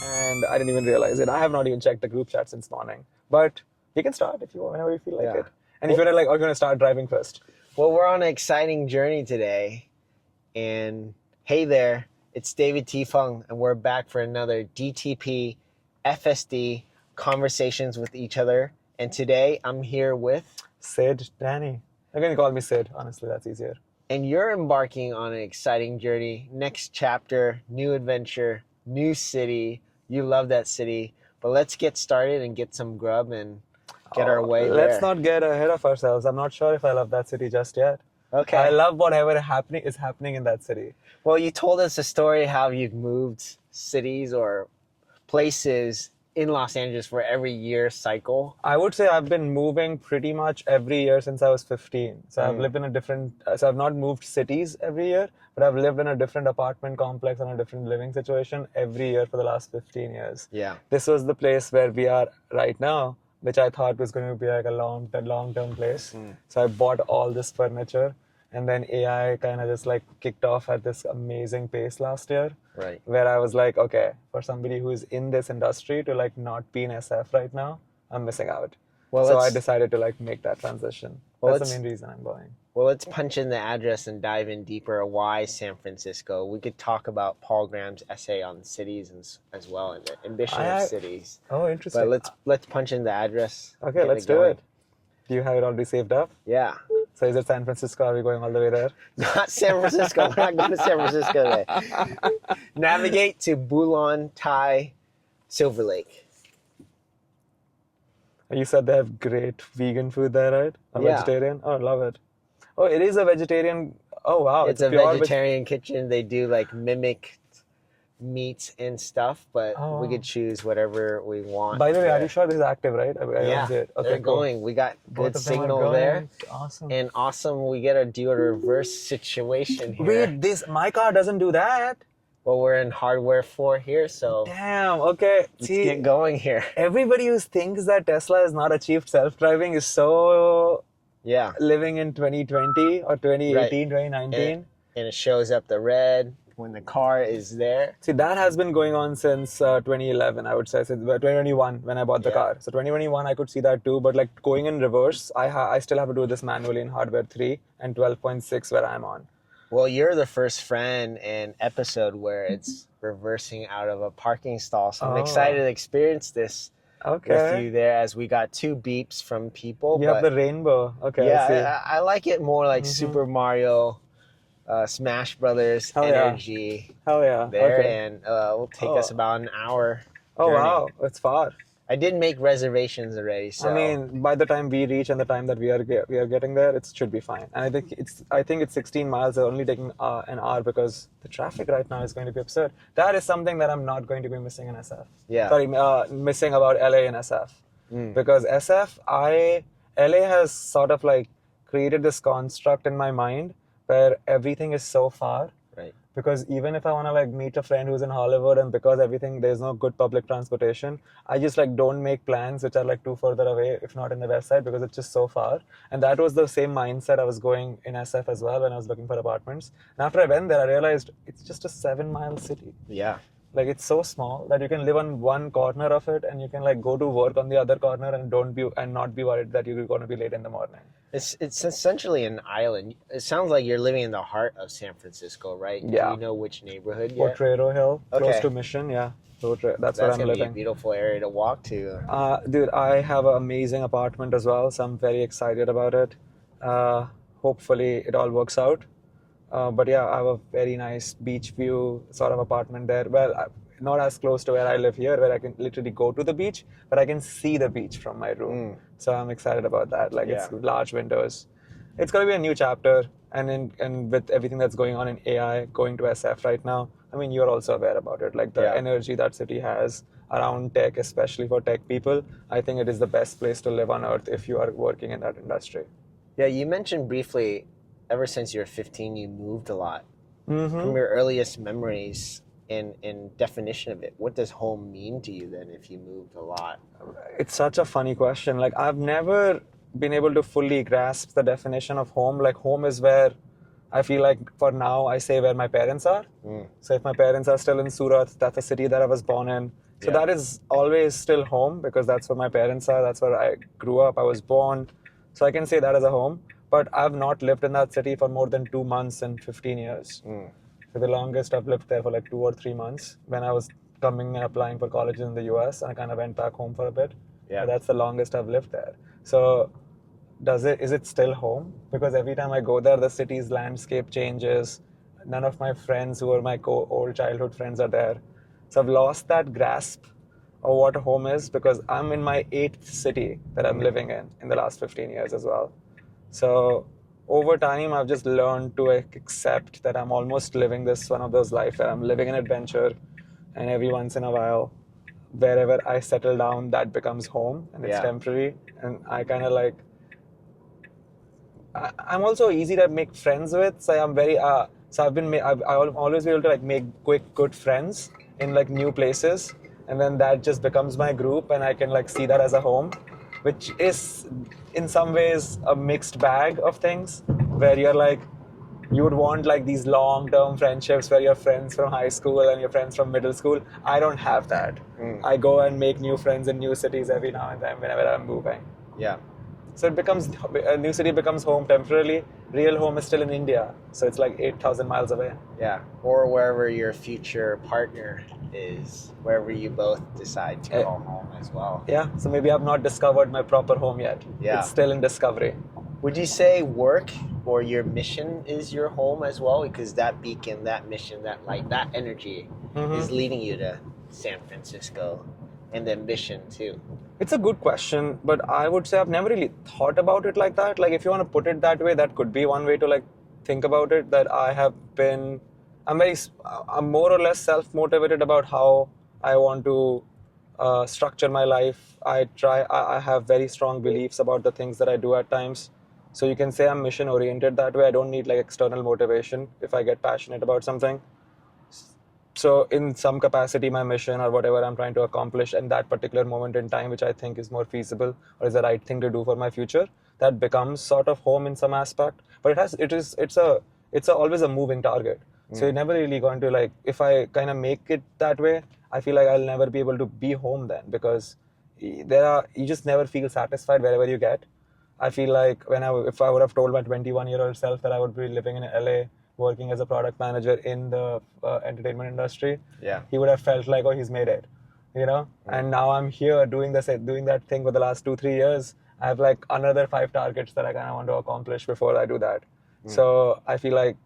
and I didn't even realize it. I have not even checked the group chat since morning. But you can start if you want, whenever you feel like it. And if you're like, are you going to start driving first? Well, we're on an exciting journey today. And hey there, it's David T. Phung, and we're back for another DTP FSD Conversations with Each Other. And today I'm here with Sid Dani. You're going to call me Sid. Honestly, that's easier. And you're embarking on an exciting journey. Next chapter, new adventure, new city. You love that city. But let's get started and get some grub and get our way there. Let's not get ahead of ourselves. I'm not sure if I love that city just yet. Okay. I love whatever is happening in that city. Well, you told us a story how you've moved cities or places in Los Angeles for every year cycle. I would say I've been moving pretty much every year since I was 15. So I've lived in so I've not moved cities every year, but I've lived in a different apartment complex and a different living situation every year for the last 15 years. Yeah. This was the place where we are right now, which I thought was going to be like a long-term place. So I bought all this furniture, and then AI kind of just like kicked off at this amazing pace last year. Right. Where I was like, okay, for somebody who's in this industry to like not be in SF right now, I'm missing out. Well, so I decided to like make that transition. Well, that's the main reason I'm going. Well, let's punch in the address and dive in deeper. Why San Francisco? We could talk about Paul Graham's essay on cities as well, and the ambition of cities. Oh, interesting. But let's punch in the address. Okay, let's do it. Do you have it already saved up? Yeah. So is it San Francisco? Are we going all the way there? Not San Francisco. We're not going to San Francisco today. Navigate to Bulan, Thai, Silver Lake. You said they have great vegan food there, right? Or Yeah. vegetarian? Oh, love it. Oh, it is a vegetarian. Oh, wow. It's a vegetarian kitchen. They do like mimic meats and stuff, but we could choose whatever we want. By the way, are you sure this is active, right? Yeah, okay, they're cool. going. We got Both good of them are signal going. there. Awesome. And awesome, we get to do a reverse situation here. Wait, my car doesn't do that. Well, we're in hardware 4 here, so Damn, okay. let's get going here. Everybody who thinks that Tesla has not achieved self-driving is so living in 2020 or 2018, 2019. And it shows up the red when the car is there. See, that has been going on since 2011, I would say, since 2021 when I bought the car. So 2021, I could see that too, but like going in reverse, I still have to do this manually in hardware 3 and 12.6 where I'm on. Well, you're the first friend and episode where it's reversing out of a parking stall. So I'm excited to experience this with you there, as we got 2 beeps from people. You have the rainbow. Okay, yeah, I like it more like Super Mario, Smash Brothers energy. Hell yeah. There, and it'll take us about an hour. Oh, journey. wow. It's far. I did make reservations already, so I mean, by the time we reach and the time that we are getting there, it should be fine. And I think it's 16 miles. It's only taking an hour because the traffic right now is going to be absurd. That is something that I'm not going to be missing in SF. Yeah. Sorry, missing about LA and SF. Because SF, LA has sort of like created this construct in my mind where everything is so far. Right. Because even if I want to like meet a friend who's in Hollywood, and because there's no good public transportation, I just like don't make plans which are like too further away, if not in the west side, because it's just so far. And that was the same mindset I was going in SF as well when I was looking for apartments. And after I went there, I realized it's just a 7-mile city. Yeah. Like it's so small that you can live on one corner of it, and you can like go to work on the other corner and not be worried that you're going to be late in the morning. It's essentially an island. It sounds like you're living in the heart of San Francisco, right? Yeah. Do you know which neighborhood yet? Potrero Hill, close Okay. to Mission, yeah. That's where I'm gonna living. be a beautiful area to walk to. Dude, I have an amazing apartment as well, so I'm very excited about it. Hopefully it all works out. But yeah, I have a very nice beach view sort of apartment there. Well, not as close to where I live here, where I can literally go to the beach, but I can see the beach from my room. So I'm excited about that. Like it's large windows. It's going to be a new chapter, and with everything that's going on in AI, going to SF right now, I mean, you're also aware about it. Like the energy that city has around tech, especially for tech people, I think it is the best place to live on earth if you are working in that industry. Yeah, you mentioned briefly, ever since you were 15, you moved a lot. From your earliest memories and definition of it, what does home mean to you then if you moved a lot? It's such a funny question. Like I've never been able to fully grasp the definition of home. Like home is where I feel like for now I say where my parents are. So if my parents are still in Surat, that's a city that I was born in. So Yeah. that is always still home because that's where my parents are. That's where I grew up. I was born. So I can say that as a home. But I've not lived in that city for more than 2 months in 15 years. For the longest, I've lived there for like 2 or 3 months when I was coming and applying for colleges in the US, and I kind of went back home for a bit. Yeah. But that's the longest I've lived there. So is it still home? Because every time I go there, the city's landscape changes. None of my friends who are my old childhood friends are there. So I've lost that grasp of what a home is because I'm in my eighth city that I'm living in the last 15 years as well. So over time, I've just learned to accept that I'm almost living this one of those lives where I'm living an adventure, and every once in a while, wherever I settle down, that becomes home, and it's Yeah. temporary. And I kind of like, I'm also easy to make friends with. So I'm very, so I'll always be able to like make quick, good friends in like new places. And then that just becomes my group, and I can like see that as a home, which is in some ways a mixed bag of things where you're like, you would want like these long-term friendships where you're friends from high school and you're friends from middle school. I don't have that. I go and make new friends in new cities every now and then whenever I'm moving. Yeah. So a new city becomes home temporarily. Real home is still in India. So it's like 8,000 miles away. Yeah. Or wherever your future partner is, wherever you both decide to call home as well. Yeah. So maybe I've not discovered my proper home yet. Yeah. It's still in discovery. Would you say work or your mission is your home as well? Because that beacon, that mission, that light, that energy is leading you to San Francisco, and the ambition too. It's a good question, but I would say I've never really thought about it like that. Like if you want to put it that way, that could be one way to like think about it. That I'm more or less self-motivated about how I want to structure my life. I have very strong beliefs about the things that I do at times. So you can say I'm mission oriented that way. I don't need like external motivation if I get passionate about something. So in some capacity, my mission or whatever I'm trying to accomplish in that particular moment in time, which I think is more feasible or is the right thing to do for my future, that becomes sort of home in some aspect. But it's always a moving target. So you're never really going to like, if I kind of make it that way, I feel like I'll never be able to be home then because you just never feel satisfied wherever you get. I feel like if I would have told my 21-year-old self that I would be living in LA, working as a product manager in the entertainment industry, he would have felt like, oh, he's made it, you know. And now I'm here doing that thing for the last 2-3 years. I have like another 5 targets that I kind of want to accomplish before I do that. So I feel like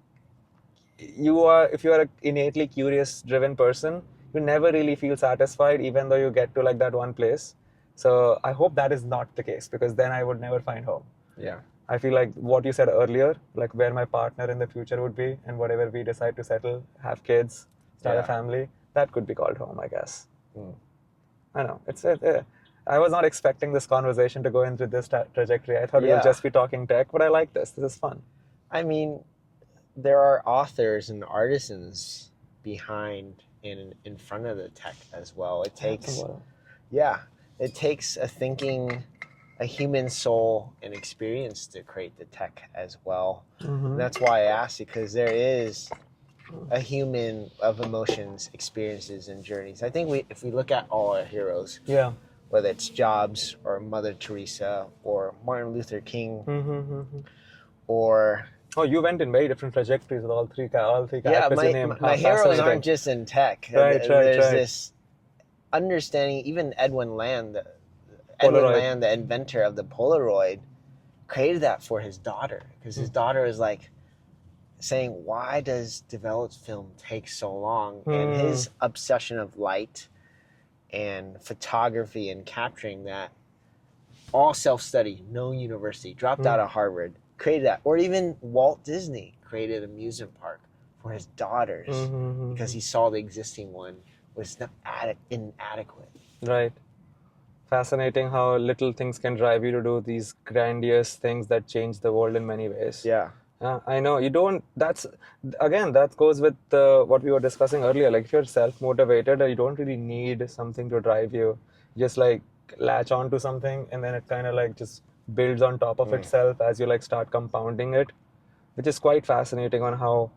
if you are an innately curious, driven person, you never really feel satisfied, even though you get to like that one place. So I hope that is not the case because then I would never find home. Yeah. I feel like what you said earlier, like where my partner in the future would be and whatever we decide to settle, have kids, start a family, that could be called home, I guess. I know. I was not expecting this conversation to go into this trajectory. I thought we would just be talking tech, but I like this. This is fun. I mean, there are authors and artisans behind and in front of the tech as well. It takes a human soul and experience to create the tech as well. And that's why I asked, because there is a human of emotions, experiences, and journeys. I think if we look at all our heroes, whether it's Jobs or Mother Teresa or Martin Luther King, or oh, you went in very different trajectories with all three characters you named. My heroes aren't just in tech. There's this understanding. Even Edwin Land, the inventor of the Polaroid, created that for his daughter because his daughter is like saying, why does developed film take so long? And his obsession of light and photography and capturing that, all self-study, no university, dropped out of Harvard, created that. Or even Walt Disney created an amusement park for his daughters because he saw the existing one was not inadequate. Right. Fascinating how little things can drive you to do these grandiose things that change the world in many ways. Yeah. I know. That goes with what we were discussing earlier. Like if you're self-motivated, you don't really need something to drive you. Just like latch on to something and then it kind of like just builds on top of itself as you like start compounding it, which is quite fascinating on how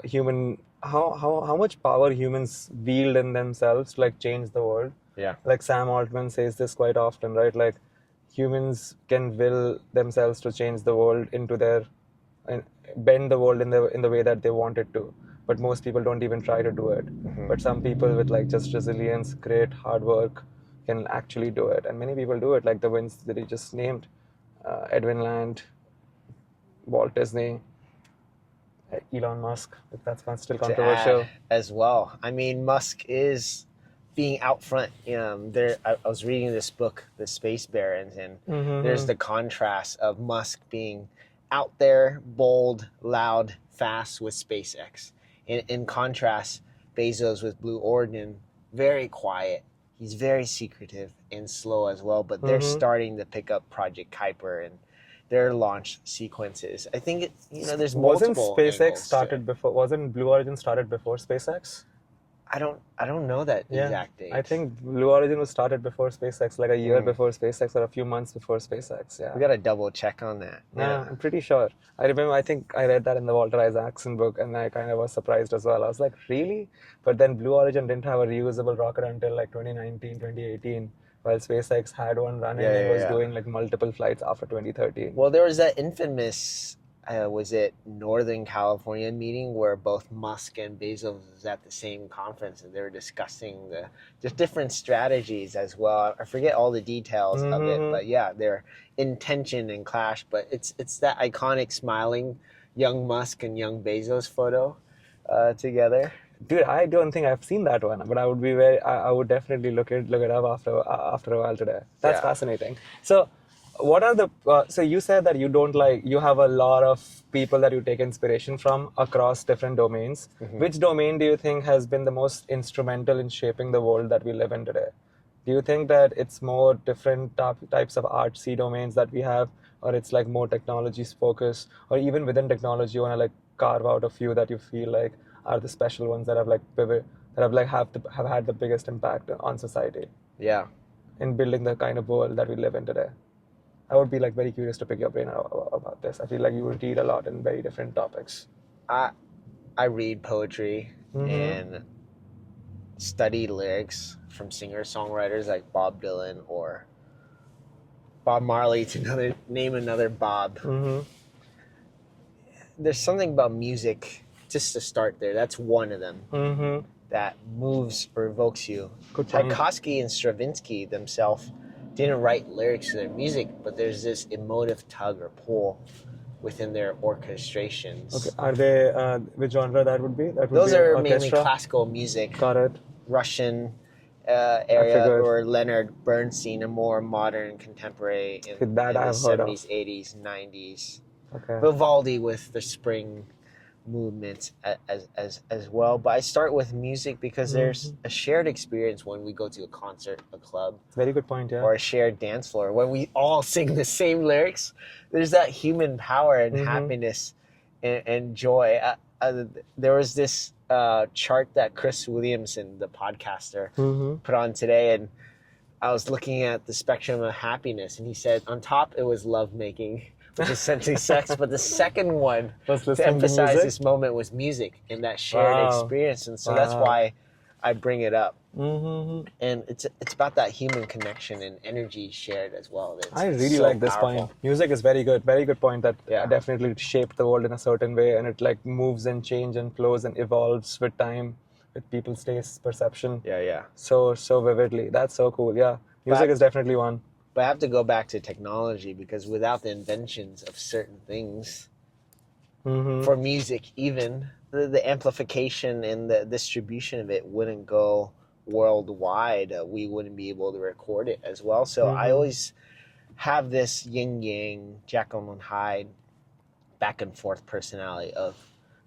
human how much power humans wield in themselves to like change the world. Yeah. Like Sam Altman says this quite often, right? Like humans can will themselves to change the world into their and bend the world in the way that they want it to. But most people don't even try to do it. But some people with like just resilience, great hard work, can actually do it. And many people do it, like the ones that he just named, Edwin Land, Walt Disney, Elon Musk. If that's still To add controversial. as well. I mean, Musk is being out front. I was reading this book, The Space Barons, and there's the contrast of Musk being out there, bold, loud, fast with SpaceX. In contrast, Bezos with Blue Origin, very quiet. He's very secretive and slow as well, but they're starting to pick up Project Kuiper and their launch sequences. I think there's multiple. Wasn't SpaceX angles started before? Wasn't Blue Origin started before SpaceX? I don't know that exact date. I think Blue Origin was started before SpaceX, like a year before SpaceX or a few months before SpaceX. Yeah, we got to double check on that. Yeah, I'm pretty sure. I think I read that in the Walter Isaacson book, and I kind of was surprised as well. I was like, really? But then Blue Origin didn't have a reusable rocket until like 2019, 2018, while SpaceX had one running and was doing like multiple flights after 2013. Well, there was that infamous, was it Northern California meeting where both Musk and Bezos was at the same conference and they were discussing the different strategies as well. I forget all the details of it, but yeah, their intention and clash. But it's that iconic smiling young Musk and young Bezos photo together. Dude, I don't think I've seen that one, but I would definitely look it up after a while today. That's fascinating. So, what are the so you said that you have a lot of people that you take inspiration from across different domains. Which domain do you think has been the most instrumental in shaping the world that we live in today? Do you think that it's more different types of artsy domains that we have, or it's like more technology focused, or even within technology you want to like carve out a few that you feel like are the special ones that have like have had the biggest impact on society? Yeah. In building the kind of world that we live in today. I would be like very curious to pick your brain about this. I feel like you would read a lot in very different topics. I read poetry and study lyrics from singer-songwriters like Bob Dylan or Bob Marley, to name another Bob. There's something about music, just to start there, that's one of them, that moves or evokes you. Tchaikovsky and Stravinsky themselves didn't write lyrics to their music, but there's this emotive tug or pull within their orchestrations. Okay, are they, which genre that would be? Those are mainly classical music. Got it. Russian area, or Leonard Bernstein, a more modern contemporary in the 70s, 80s, 90s. Okay. Vivaldi with the spring movement as well. But I start with music because there's a shared experience when we go to a concert, a club. Very good point, yeah. Or a shared dance floor. When we all sing the same lyrics, there's that human power and happiness and joy. There was this chart that Chris Williamson, the podcaster, put on today, and I was looking at the spectrum of happiness, and he said on top it was lovemaking, which is essentially sex, but the second one to emphasize this moment was music and that shared experience, and so that's why I bring it up. And it's about that human connection and energy shared as well. I really like this point. Music is very good point that definitely shaped the world in a certain way, and it like moves and changes and flows and evolves with time, with people's taste, perception. So vividly. That's so cool. Yeah, music is definitely one. But I have to go back to technology, because without the inventions of certain things, for music even, the amplification and the distribution of it wouldn't go worldwide. We wouldn't be able to record it as well. So I always have this yin-yang, Jekyll and Hyde, back and forth personality of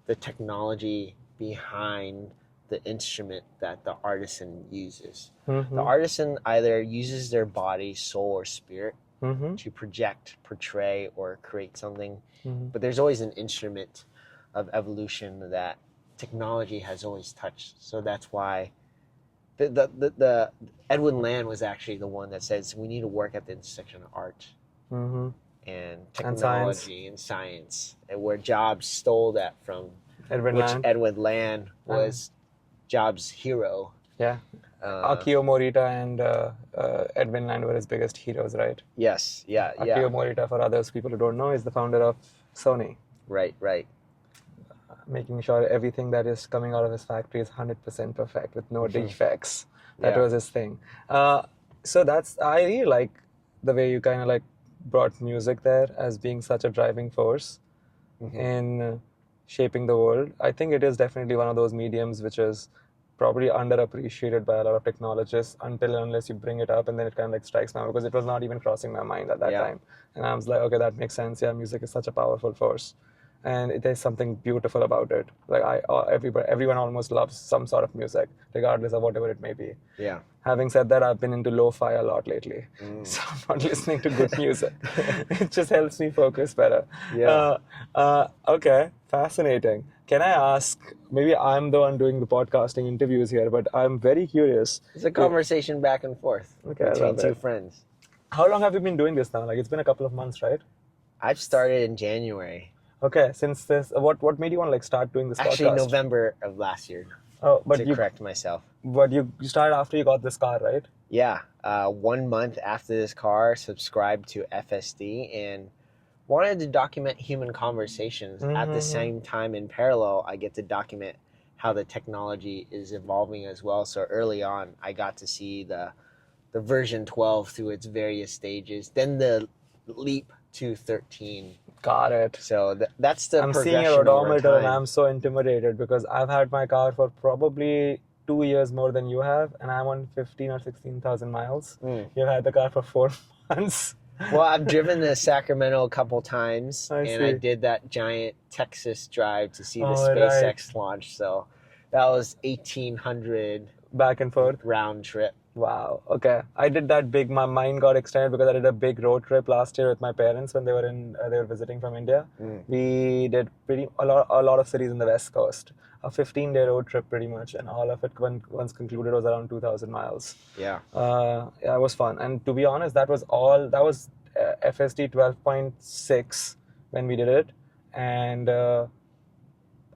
the technology behind the instrument that the artisan uses. The artisan either uses their body, soul, or spirit to project, portray, or create something. But there's always an instrument of evolution that technology has always touched. So that's why the Edwin Land was actually the one that says we need to work at the intersection of art and technology and science, and where Jobs stole that from Edwin which Land. Edwin Land was Jobs' hero. Yeah. Akio Morita and Edwin Land were his biggest heroes, right? Yes, yeah. Akio Morita, for others people who don't know, is the founder of Sony, Right. making sure everything that is coming out of his factory is 100% perfect with no defects. That Yeah. was his thing. So I really like the way you kind of like brought music there as being such a driving force in shaping the world. I think it is definitely one of those mediums which is probably underappreciated by a lot of technologists until and unless you bring it up, and then it kind of like strikes now, because it was not even crossing my mind at that time. And I was like, okay, that makes sense. Yeah, music is such a powerful force, and there's something beautiful about it. Like everyone almost loves some sort of music, regardless of whatever it may be. Yeah. Having said that, I've been into lo-fi a lot lately, so I'm not listening to good music. It just helps me focus better. Yeah. Okay, fascinating. Can I ask, maybe I'm the one doing the podcasting interviews here, but I'm very curious. It's a conversation back and forth Okay, I between love two it. friends. How long have you been doing this now? Like, it's been a couple of months, right? I've started in January. Okay, since this, what made you want to like start doing this Actually, podcast? November of last year, Oh, to correct myself. but you started after you got this car, right? Yeah. 1 month after this car, subscribed to FSD and wanted to document human conversations. At the same time, in parallel, I get to document how the technology is evolving as well. So early on, I got to see the version 12 through its various stages, then the leap to 13. Got it. So that's the I'm progression seeing your over odometer and time. I'm so intimidated because I've had my car for probably 2 years more than you have, and I'm on 15 or 16,000 miles. You've had the car for 4 months. Well, I've driven to Sacramento a couple times, I and I see. did that giant Texas drive to see the Oh, SpaceX launch. So that was 1,800 Back and forth. round trip. Wow. Okay. I did that big. My mind got extended because I did a big road trip last year with my parents when they were visiting from India. We did a lot of cities in the West Coast. A 15-day road trip, pretty much, and all of it once concluded was around 2,000 miles. Yeah. Yeah, it was fun. And to be honest, that was FSD 12.6 when we did it, and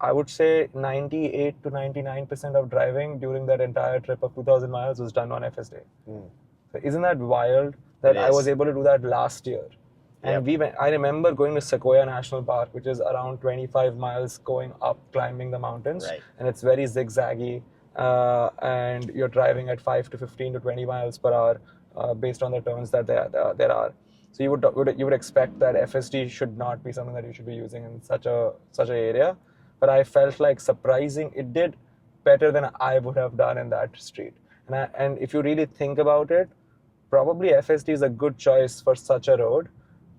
I would say 98 to 99% of driving during that entire trip of 2,000 miles was done on FSD. So isn't that wild that I was able to do that last year? And I remember going to Sequoia National Park, which is around 25 miles going up, climbing the mountains. Right. And it's very zigzaggy, and you're driving at 5 to 15 to 20 miles per hour based on the turns that there are. So you would expect that FSD should not be something that you should be using in such a area. But I felt like it did better than I would have done in that street. And if you really think about it, probably FSD is a good choice for such a road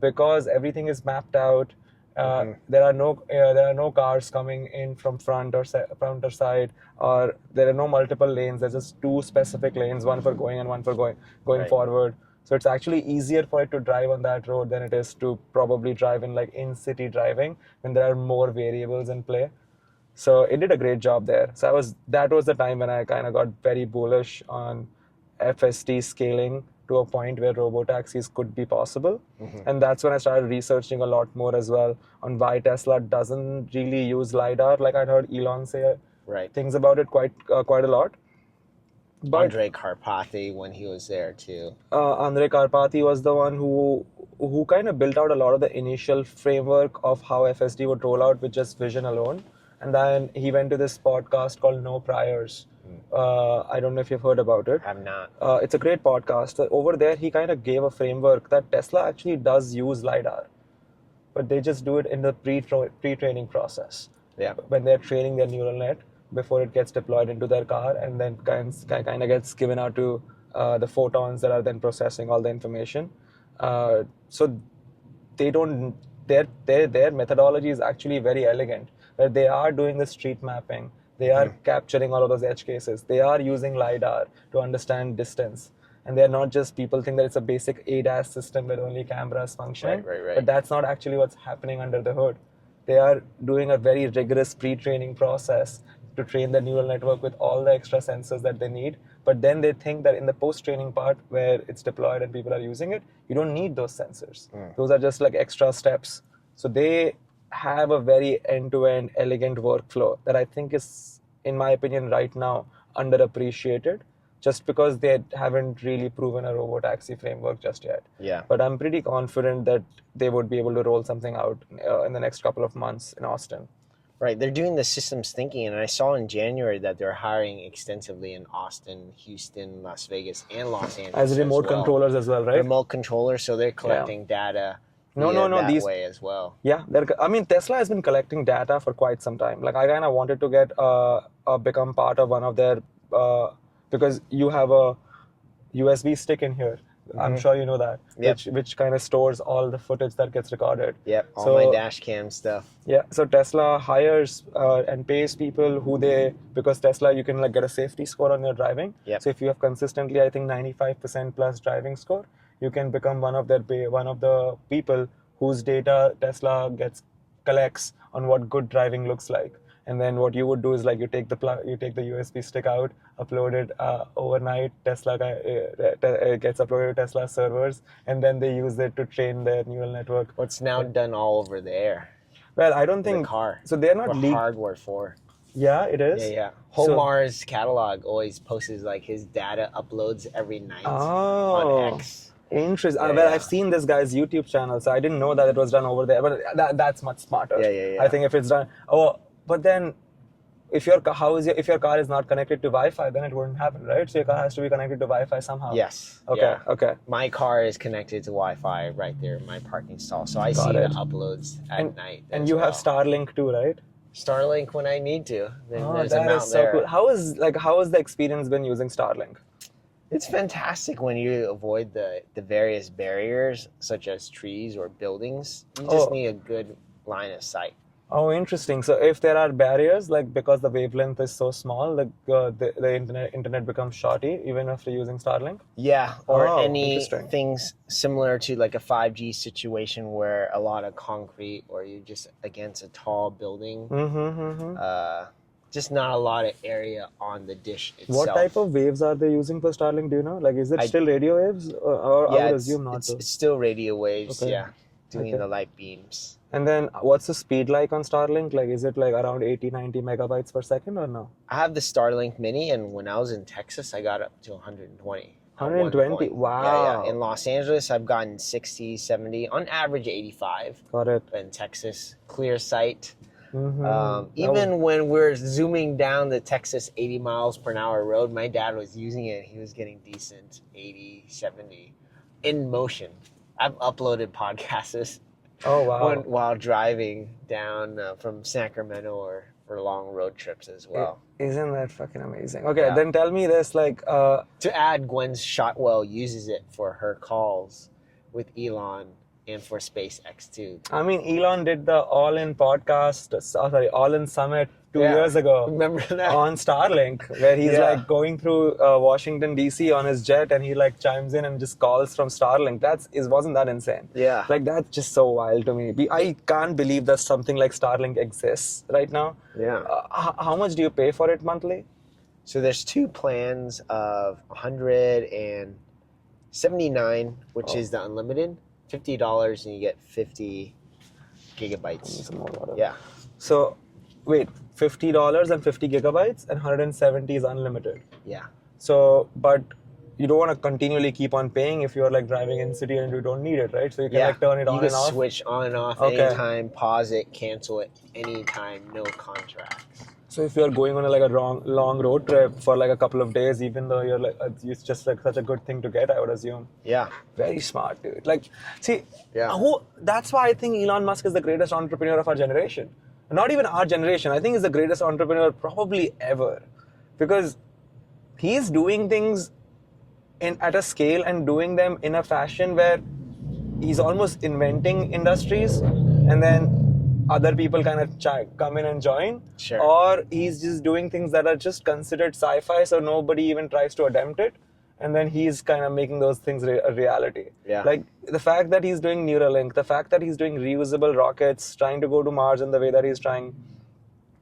because everything is mapped out. There are no cars coming in from front or side, or there are no multiple lanes. There's just two specific lanes, one for going and one for going forward. So it's actually easier for it to drive on that road than it is to probably drive in like in-city driving when there are more variables in play. So it did a great job there. So that was the time when I kind of got very bullish on FSD scaling to a point where robotaxis could be possible. And that's when I started researching a lot more as well on why Tesla doesn't really use LiDAR. Like I'd heard Elon say things about it quite a lot. But Andre Karpathy, when he was there too. Andre Karpathy was the one who kind of built out a lot of the initial framework of how FSD would roll out with just vision alone. And then he went to this podcast called No Priors. I don't know if you've heard about it. I have not. It's a great podcast. Over there, he kind of gave a framework that Tesla actually does use LiDAR, but they just do it in the pre-training process. Yeah. When they're training their neural net before it gets deployed into their car, and then kind of gets given out to the photons that are then processing all the information. So they don't. Their methodology is actually very elegant. Where they are doing the street mapping, they are capturing all of those edge cases. They are using LiDAR to understand distance. And they're not just, people think that it's a basic ADAS system where only cameras function. Right. But that's not actually what's happening under the hood. They are doing a very rigorous pre-training process to train the neural network with all the extra sensors that they need. But then they think that in the post-training part where it's deployed and people are using it, you don't need those sensors. Those are just like extra steps. So they have a very end-to-end elegant workflow that I think is, in my opinion, right now underappreciated, just because they haven't really proven a robotaxi framework just yet. Yeah. But I'm pretty confident that they would be able to roll something out in the next couple of months in Austin. Right. They're doing the systems thinking, and I saw in January that they're hiring extensively in Austin, Houston, Las Vegas, and Los Angeles. As remote controllers as well, right? Remote controllers, so they're collecting data that way as well. Yeah, I mean, Tesla has been collecting data for quite some time. Like, I kind of wanted to get become part of one of their because you have a USB stick in here. I'm sure you know that, which kind of stores all the footage that gets recorded. Yep, all my dash cam stuff. Yeah, so Tesla hires and pays people because Tesla, you can like get a safety score on your driving. Yep. So if you have consistently, I think 95% plus driving score, you can become one of the people whose data Tesla collects on what good driving looks like. And then what you would do is like you take the USB stick out, upload it overnight. Tesla gets uploaded to Tesla servers, and then they use it to train their neural network. What's now done all over the air. Well, I don't think the car. So they're not hardware for. Yeah, it is. Yeah. Homar's catalog always posts like his data uploads every night on X. Interesting. I've seen this guy's YouTube channel, so I didn't know that it was done over there. But that's much smarter. Yeah. I think if it's done. But then, if your car is not connected to Wi-Fi, then it wouldn't happen, right? So your car has to be connected to Wi-Fi somehow. Yes. Okay. My car is connected to Wi-Fi right there in my parking stall, so I see the uploads at night. And you have Starlink too, right? Starlink when I need to. There's that is so cool. How has the experience been using Starlink? It's fantastic when you avoid the various barriers, such as trees or buildings. You just need a good line of sight. Oh, interesting. So if there are barriers, like because the wavelength is so small, like the internet becomes shoddy even after using Starlink? Yeah, or things similar to like a 5G situation where a lot of concrete or you're just against a tall building. Just not a lot of area on the dish itself. What type of waves are they using for Starlink? Do you know? Like, is it still radio waves? Or I would assume not. It's still radio waves, doing the light beams. And then what's the speed like on Starlink? Like, is it like around 80, 90 megabytes per second or no? I have the Starlink Mini, and when I was in Texas, I got up to 120. 120? Wow. Yeah. In Los Angeles, I've gotten 60, 70, on average 85. Got it. In Texas, clear sight. Even when we're zooming down the Texas 80 miles per hour road, my dad was using it. He was getting decent 80, 70 in motion. I've uploaded podcasts while driving down from Sacramento or for long road trips as well. Isn't that fucking amazing? Okay, then tell me this, like... To add, Gwen Shotwell uses it for her calls with Elon and for SpaceX too. I mean, Elon did the All-In All-In Summit 2 years ago. Remember that? On Starlink, where he's like going through Washington, D.C. on his jet, and he like chimes in and just calls from Starlink. Wasn't that insane? Yeah. Like, that's just so wild to me. I can't believe that something like Starlink exists right now. Yeah. How much do you pay for it monthly? So there's two plans of $179, which is the unlimited. $50 and you get 50 gigabytes. Yeah. So, wait, $50 and 50 gigabytes and 170 is unlimited. Yeah. So, but you don't want to continually keep on paying if you're like driving in city and you don't need it, right? So you can like turn it on and off. You can switch on and off anytime, pause it, cancel it anytime, no contracts. So if you're going on a long road trip for like a couple of days, even though you're like, it's just like such a good thing to get, I would assume. Yeah. Very smart, dude. Like, see, that's why I think Elon Musk is the greatest entrepreneur of our generation. Not even our generation. I think he's the greatest entrepreneur probably ever. Because he's doing things at a scale and doing them in a fashion where he's almost inventing industries and then other people kind of come in and join. Sure. Or he's just doing things that are just considered sci-fi, so nobody even tries to attempt it. And then he's kind of making those things a reality. Yeah. Like the fact that he's doing Neuralink, the fact that he's doing reusable rockets, trying to go to Mars in the way that he's trying.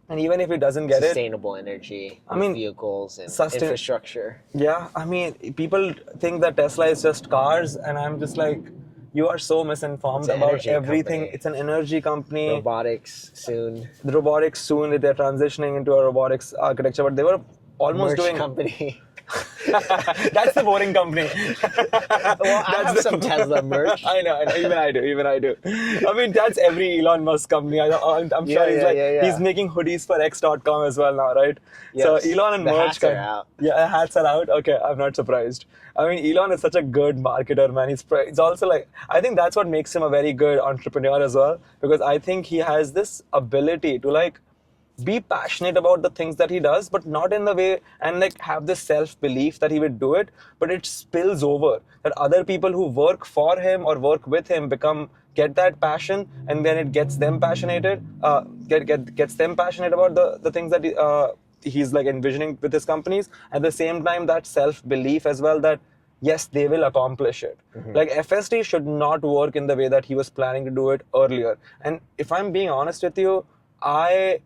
And even if he doesn't get sustainable energy, vehicles and infrastructure. Yeah, I mean, people think that Tesla is just cars, and I'm just like, You are so misinformed It's an about energy everything. company. It's an energy company. Robotics soon. The robotics soon, they're transitioning into a robotics architecture, but they were almost Merch doing. company. That's the boring company. Well, I have some Tesla merch. I know, even I do. I mean, that's every Elon Musk company. I'm sure he's making hoodies for X.com as well now, right? Yes. So Elon and the merch hats are out. Yeah, hats are out. Okay, I'm not surprised. I mean, Elon is such a good marketer, man. He's also like, I think that's what makes him a very good entrepreneur as well, because I think he has this ability to like be passionate about the things that he does, but not in the way and like have this self-belief that he would do it, but it spills over that other people who work for him or work with him get that passion, and then it gets them gets them passionate about the things that he's like envisioning with his companies. At the same time, that self-belief as well that yes, they will accomplish it. Like FSD should not work in the way that he was planning to do it earlier. And if I'm being honest with you, I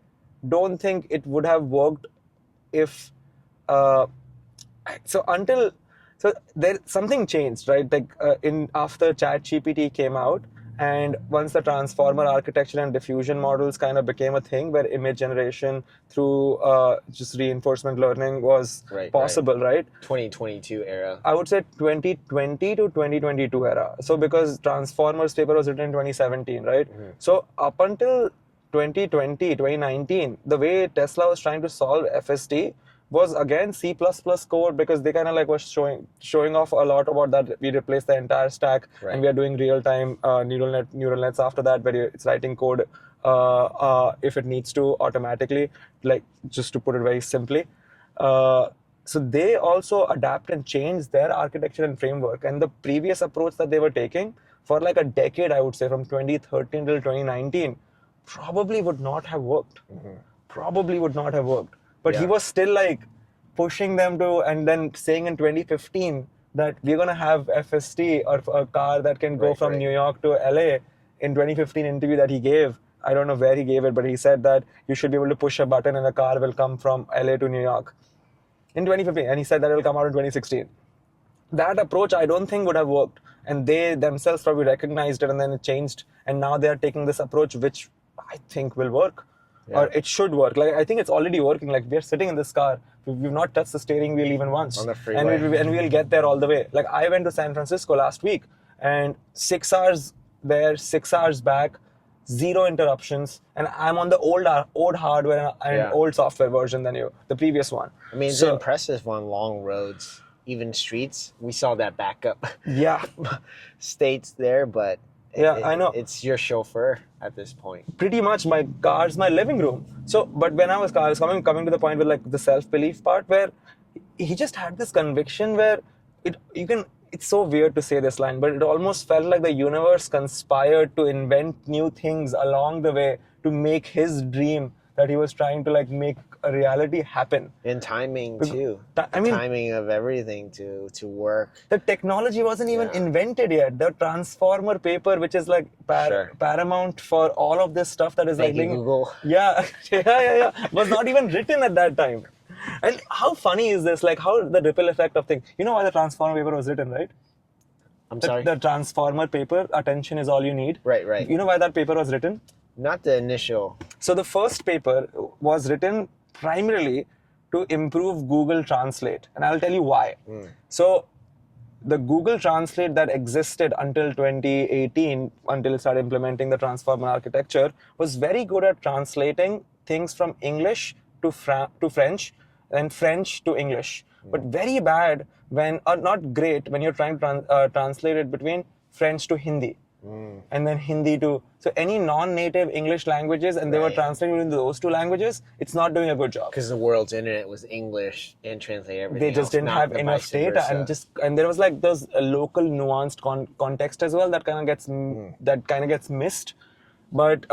don't think it would have worked if so there something changed, right? Like in after ChatGPT came out, and once the transformer architecture and diffusion models kind of became a thing where image generation through just reinforcement learning was possible, right? 2022 era. I would say 2020 to 2022 era. So because Transformers paper was written in 2017, right? So up until 2019, the way Tesla was trying to solve FSD was again C++ code, because they kind of like was showing off a lot about that. We replaced the entire stack, and we are doing real-time neural nets after that, where it's writing code if it needs to automatically, like just to put it very simply. So they also adapt and change their architecture and framework. And the previous approach that they were taking for like a decade, I would say from 2013 till 2019, probably would not have worked. But he was still like pushing them to, and then saying in 2015 that we're going to have FSD, or a car that can go from New York to LA. In 2015 interview that he gave, I don't know where he gave it, but he said that you should be able to push a button and a car will come from LA to New York in 2015. And he said that it will come out in 2016. That approach I don't think would have worked. And they themselves probably recognized it, and then it changed. And now they are taking this approach, which I think will work, or it should work. Like I think it's already working. Like we're sitting in this car, we've not touched the steering wheel even once, on the freeway, and we'll get there all the way. Like I went to San Francisco last week, and 6 hours there, 6 hours back, zero interruptions, and I'm on the old hardware and old software version than the previous one. I mean, it's impressive on long roads, even streets. We saw that backup. States there, but. I know. It's your chauffeur at this point. Pretty much, my car's my living room. So, but when I was coming to the point with like the self-belief part, where he just had this conviction where it's so weird to say this line, but it almost felt like the universe conspired to invent new things along the way to make his dream that he was trying to like make a reality happen. And timing too. Timing of everything to work. The technology wasn't even invented yet. The transformer paper, which is like paramount for all of this stuff that is like Google. was not even written at that time. And how funny is this? Like how the ripple effect of things. You know why the transformer paper was written, right? I'm sorry? The transformer paper, attention is all you need. Right. You know why that paper was written? Not the initial. So the first paper was written primarily to improve Google Translate. And I'll tell you why. So the Google Translate that existed until 2018, until it started implementing the transformer architecture, was very good at translating things from English to French and French to English. But very bad not great when you're trying to translate it between French to Hindi. And then Hindi to, so any non-native English languages, and they were translating into those two languages, it's not doing a good job. Because the world's internet was English and translate everything. They just didn't have enough data, and there was like those local nuanced context as well that kind of gets missed. But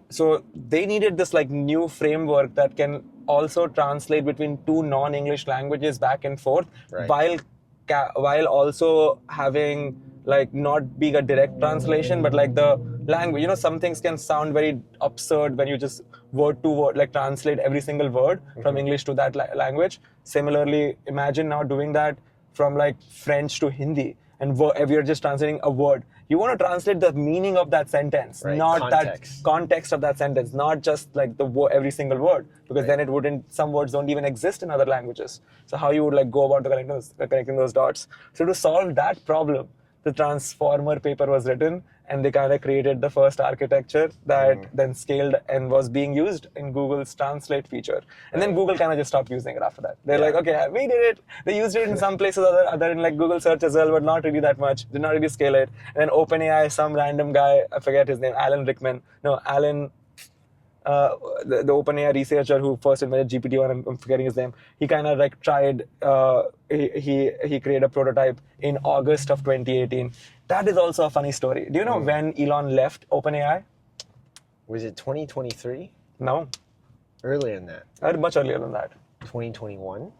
so they needed this like new framework that can also translate between two non-English languages back and forth, while also having like not being a direct translation, but like the language. You know, some things can sound very absurd when you just word to word, like translate every single word from English to that language. Similarly, imagine now doing that from like French to Hindi. and if you're just translating a word, you want to translate the meaning of that sentence, Right, not context. that context of that sentence, not just like every single word, because then it wouldn't. Some words don't even exist in other languages. So how you would like go about connecting those dots? So to solve that problem, the transformer paper was written, and they kind of created the first architecture that then scaled and was being used in Google's translate feature. And then Google kind of just stopped using it after that. They're like, okay, we did it. They used it in some places other in like Google search as well, but not really that much. Did not really scale it. And then OpenAI, some random guy, I forget his name, the OpenAI researcher who first invented GPT-1, I'm forgetting his name. He kind of like tried. He created a prototype in August of 2018. That is also a funny story. Do you know when Elon left OpenAI? Was it 2023? No, Earlier than that. much earlier than that. 2021?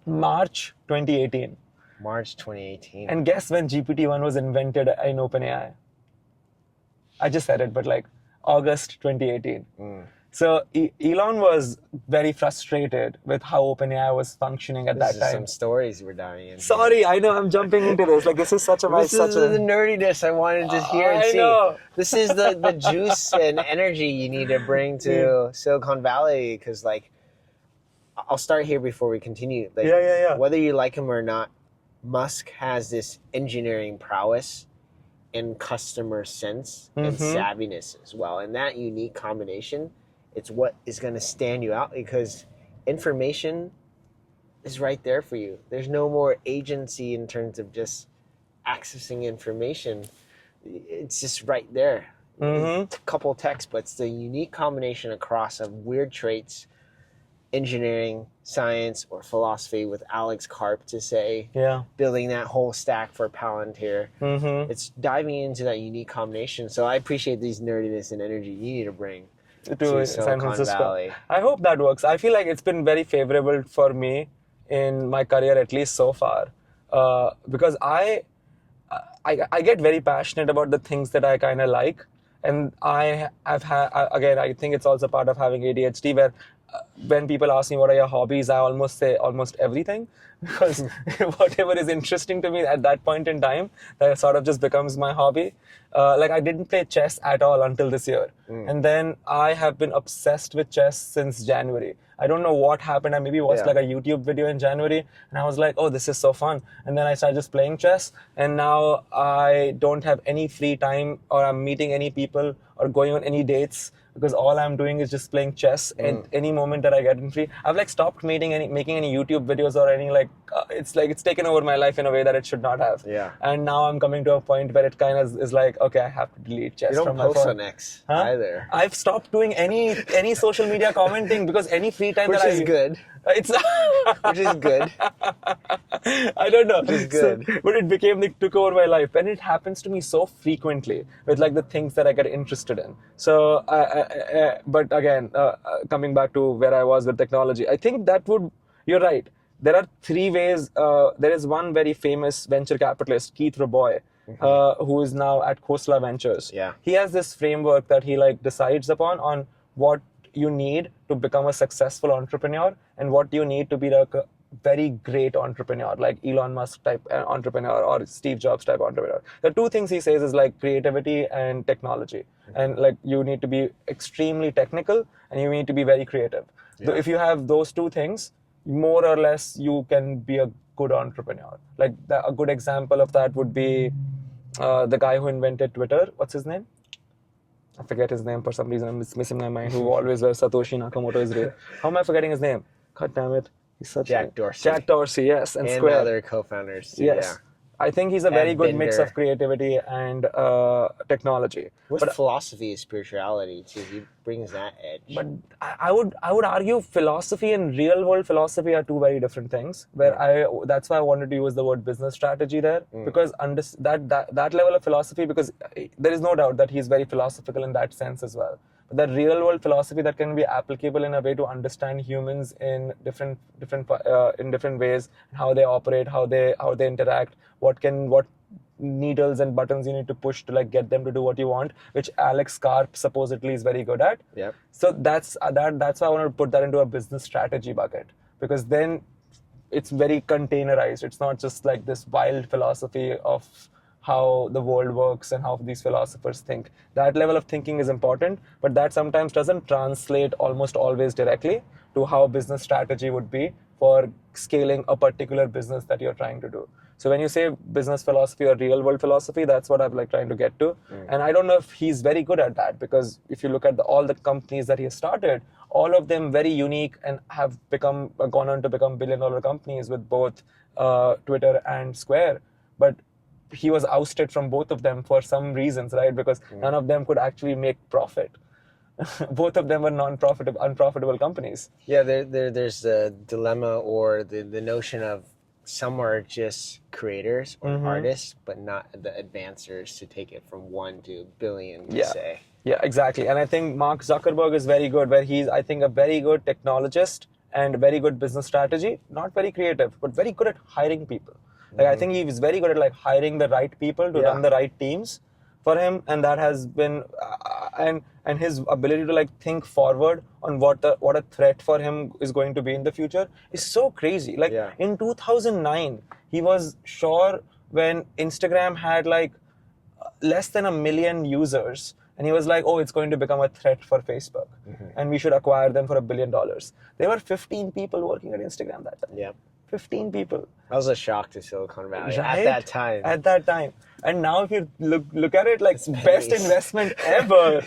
March 2018. March 2018. And guess when GPT-1 was invented in OpenAI? I just said it, but like August 2018. So Elon was very frustrated with how OpenAI was functioning at that This is time. some stories we're diving into. Sorry, I know I'm jumping into this. Like this is such a This is the nerdiness I wanted to hear and I see. know. This is the juice and energy you need to bring to Silicon Valley, because like, I'll start here before we continue. Like, Yeah. Whether you like him or not, Musk has this engineering prowess and customer sense and savviness as well. And that unique combination, it's what is going to stand you out, because information is right there for you. There's no more agency in terms of just accessing information. It's just right there. It's a couple texts, but it's the unique combination across of weird traits, engineering, science, or philosophy, with Alex Karp to say, building that whole stack for Palantir. It's diving into that unique combination. So I appreciate these nerdiness and energy you need to bring to San Francisco. Valley. I hope that works. I feel like it's been very favorable for me in my career, at least so far, because I get very passionate about the things that I kind of like, and I think it's also part of having ADHD, where when people ask me what are your hobbies, I almost say almost everything, because whatever is interesting to me at that point in time, that sort of just becomes my hobby. Like I didn't play chess at all until this year, and then I have been obsessed with chess since January. I don't know what happened. I maybe watched like a YouTube video in January, and I was like, oh, this is so fun. And then I started just playing chess, and now I don't have any free time, or I'm meeting any people or going on any dates, because all I'm doing is just playing chess at any moment that I get in free. I've like stopped making any YouTube videos or any like, it's taken over my life in a way that it should not have. Yeah. And now I'm coming to a point where it kind of is like, okay, I have to delete chess from my phone. You don't post on X either. I've stopped doing any social media commenting, because any free time Which is good. It's Which is good. I don't know. Which is good. But it took over my life, and it happens to me so frequently with like the things that I get interested in. So, but again, coming back to where I was with technology, I think you're right. There are three ways. There is one very famous venture capitalist, Keith Rabois, who is now at Khosla Ventures. Yeah. He has this framework that he like decides upon on what you need to become a successful entrepreneur and what you need to be like a very great entrepreneur, like Elon Musk type entrepreneur or Steve Jobs type entrepreneur. The two things he says is like creativity and technology. And like you need to be extremely technical and you need to be very creative. So if you have those two things, more or less you can be a good entrepreneur. Like a good example of that would be the guy who invented Twitter. What's his name? I forget his name for some reason. It's missing my mind. Who always wears Satoshi Nakamoto's real. How am I forgetting his name? God damn it. He's such Jack Dorsey. Jack Dorsey, yes. And Square. Other co-founders. Too, yes. I think he's a very good mix Bender. of creativity and technology. With philosophy and spirituality too. He brings that edge. But I would argue philosophy and real world philosophy are two very different things. That's why I wanted to use the word business strategy there, because that level of philosophy, because there is no doubt that he's very philosophical in that sense as well. But that real world philosophy that can be applicable in a way to understand humans in different ways, how they operate, how they interact, what needles and buttons you need to push to like get them to do what you want, which Alex Karp supposedly is very good at. Yep. So that's why I wanted to put that into a business strategy bucket, because then it's very containerized. It's not just like this wild philosophy of how the world works and how these philosophers think. That level of thinking is important, but that sometimes doesn't translate almost always directly to how business strategy would be for scaling a particular business that you're trying to do. So when you say business philosophy or real world philosophy, that's what I'm like trying to get to. And I don't know if he's very good at that, because if you look at all the companies that he has started, all of them very unique and have gone on to become billion-dollar companies with both Twitter and Square. But he was ousted from both of them for some reasons, right? Because none of them could actually make profit. Both of them were unprofitable companies. Yeah, there's the dilemma or the notion of some are just creators or artists, but not the advancers to take it from 1 to a billion, say. Yeah, exactly. And I think Mark Zuckerberg is very good, where he's, I think, a very good technologist and very good business strategy. Not very creative, but very good at hiring people. Like, I think he was very good at like hiring the right people to run the right teams for him, and that has been and his ability to like think forward on what a threat for him is going to be in the future is so crazy. Like in 2009, he was sure when Instagram had like less than 1 million users, and he was like, oh, it's going to become a threat for Facebook, and we should acquire them for $1 billion. There were 15 people working at Instagram that time. Yeah. 15 people. That was a shock to Silicon Valley Right? at that time. At that time. And now if you look at it, like, best investment ever.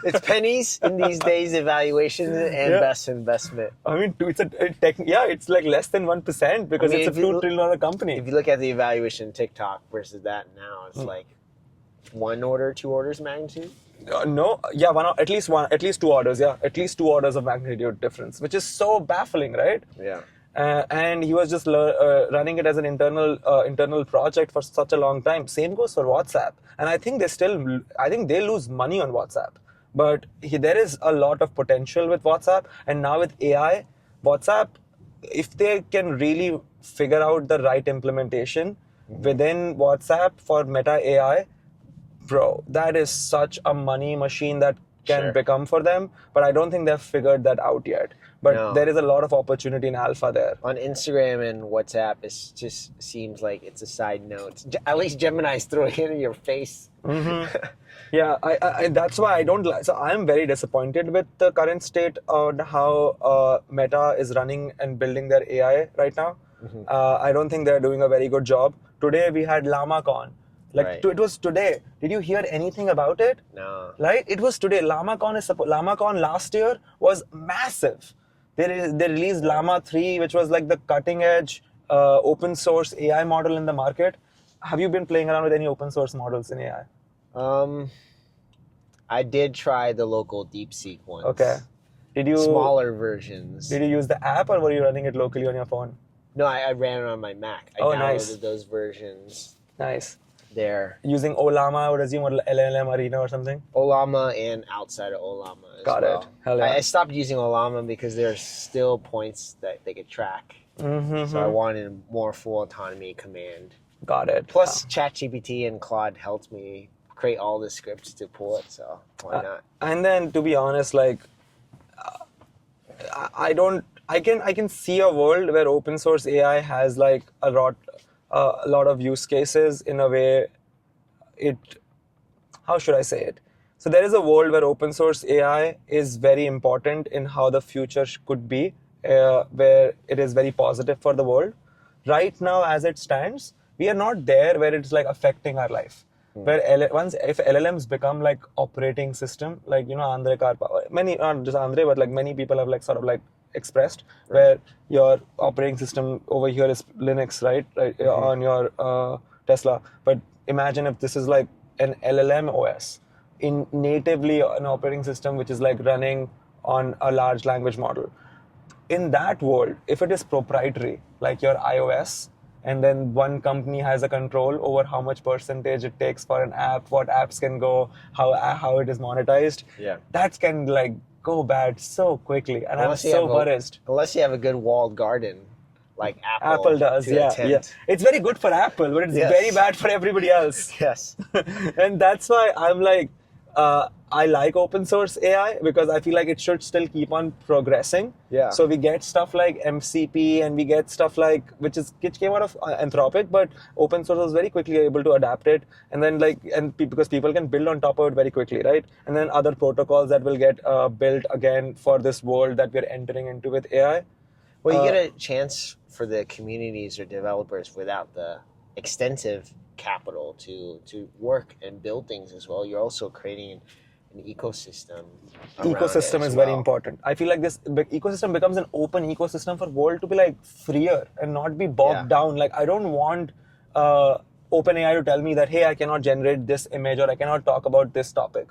It's pennies in these days, evaluations, and best investment. I mean, it's like less than 1% because it's a $2 trillion company. If you look at the evaluation of TikTok versus that now, it's like 1 order, 2 orders magnitude. No, yeah, at least 2 orders, at least 2 orders of magnitude difference, which is so baffling, right? Yeah. And he was just running it as an internal project for such a long time. Same goes for WhatsApp, and I think they lose money on WhatsApp. But there is a lot of potential with WhatsApp, and now with AI, WhatsApp, if they can really figure out the right implementation within WhatsApp for Meta AI, bro, that is such a money machine that can become for them. But I don't think they've figured that out yet. But there is a lot of opportunity in alpha there. On Instagram and WhatsApp, it just seems like it's a side note. At least Gemini's throwing it in your face. Yeah, I that's why I don't like. So I'm very disappointed with the current state on how Meta is running and building their AI right now. I don't think they're doing a very good job. Today we had LlamaCon. It was today. Did you hear anything about it? No. Right? It was today. LlamaCon last year was massive. They released Llama 3, which was like the cutting edge open source AI model in the market. Have you been playing around with any open source models in AI? I did try the local DeepSeek ones. Okay. Smaller versions. Did you use the app, or were you running it locally on your phone? No, I ran it on my Mac. I downloaded those versions. Nice. There. Using Ollama, I would assume, or LLM Arena or something? Ollama and outside of Ollama as well. Got it. Hell yeah. I stopped using Ollama because there's still points that they could track. So I wanted more full autonomy command. Got it. Plus, ChatGPT and Claude helped me create all the scripts to pull it, so why not? And then, to be honest, like, I can see a world where open source AI has like a lot of use cases in a way. How should I say it? So there is a world where open source AI is very important in how the future could be, where it is very positive for the world. Right now, as it stands, we are not there where it's like affecting our life. Where if LLMs become like operating system, like, Andre Karpa, not just Andre, but like many people have like sort of like expressed, where your operating system over here is Linux, right? On your Tesla. But imagine if this is like an LLM OS in natively an operating system which is like running on a large language model. In that world, if it is proprietary, like your iOS, and then one company has a control over how much percentage it takes for an app, what apps can go, how it is monetized, that can like go bad so quickly, and I'm so worried. Unless you have a good walled garden, like Apple does, yeah. It's very good for Apple, but it's very bad for everybody else. Yes. And that's why I'm like, I like open source AI because I feel like it should still keep on progressing. Yeah. So we get stuff like MCP and we get stuff like which came out of Anthropic, but open source was very quickly able to adapt it, and then because people can build on top of it very quickly, right? And then other protocols that will get built again for this world that we're entering into with AI. Well, you get a chance for the communities or developers without the extensive capital to work and build things as well. You're also creating an ecosystem. Ecosystem is very important. I feel like this ecosystem becomes an open ecosystem for world to be like freer and not be bogged down. Like I don't want OpenAI to tell me that, hey, I cannot generate this image or I cannot talk about this topic.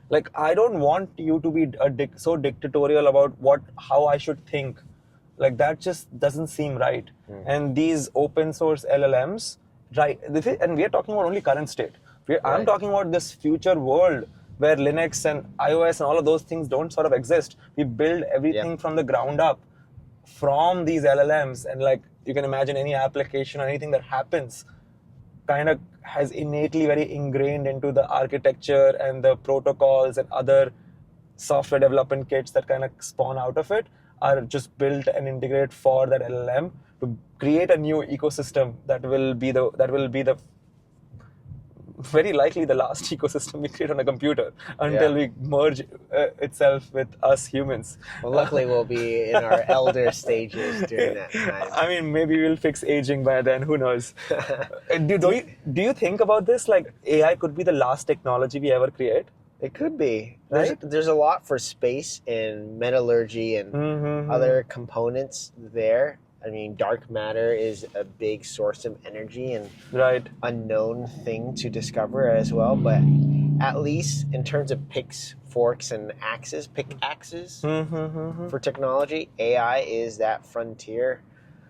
Like I don't want you to be so dictatorial about how I should think. Like that just doesn't seem right. And these open source LLMs, right? And we are talking about only current state. I'm talking about this future world where Linux and iOS and all of those things don't sort of exist. We build everything from the ground up from these LLMs, and like you can imagine any application or anything that happens kind of has innately very ingrained into the architecture and the protocols and other software development kits that kind of spawn out of it are just built and integrated for that LLM to create a new ecosystem that will be the very likely the last ecosystem we create on a computer until we merge itself with us humans. Well, luckily we'll be in our elder stages during that time. I mean, maybe we'll fix aging by then, who knows? Do you think about this? Like AI could be the last technology we ever create? It could be. Right? There's a lot for space and metallurgy and other components there. I mean, dark matter is a big source of energy and unknown thing to discover as well. But at least in terms of pickaxes for technology, AI is that frontier.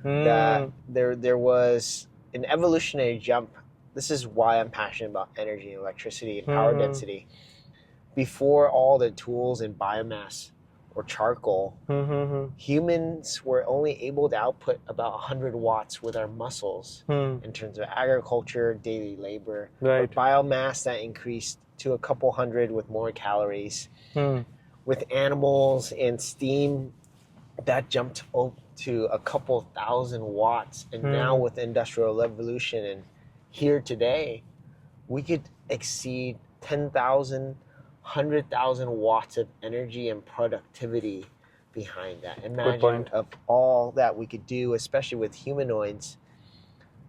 That there was an evolutionary jump. This is why I'm passionate about energy and electricity and power density. Before all the tools in biomass or charcoal, humans were only able to output about 100 watts with our muscles in terms of agriculture, daily labor. But biomass, that increased to a couple hundred with more calories. With animals and steam, that jumped up to a couple thousand watts. And now with the Industrial Revolution and here today, we could exceed 10,000 100,000 watts of energy and productivity behind that. Imagine of all that we could do, especially with humanoids.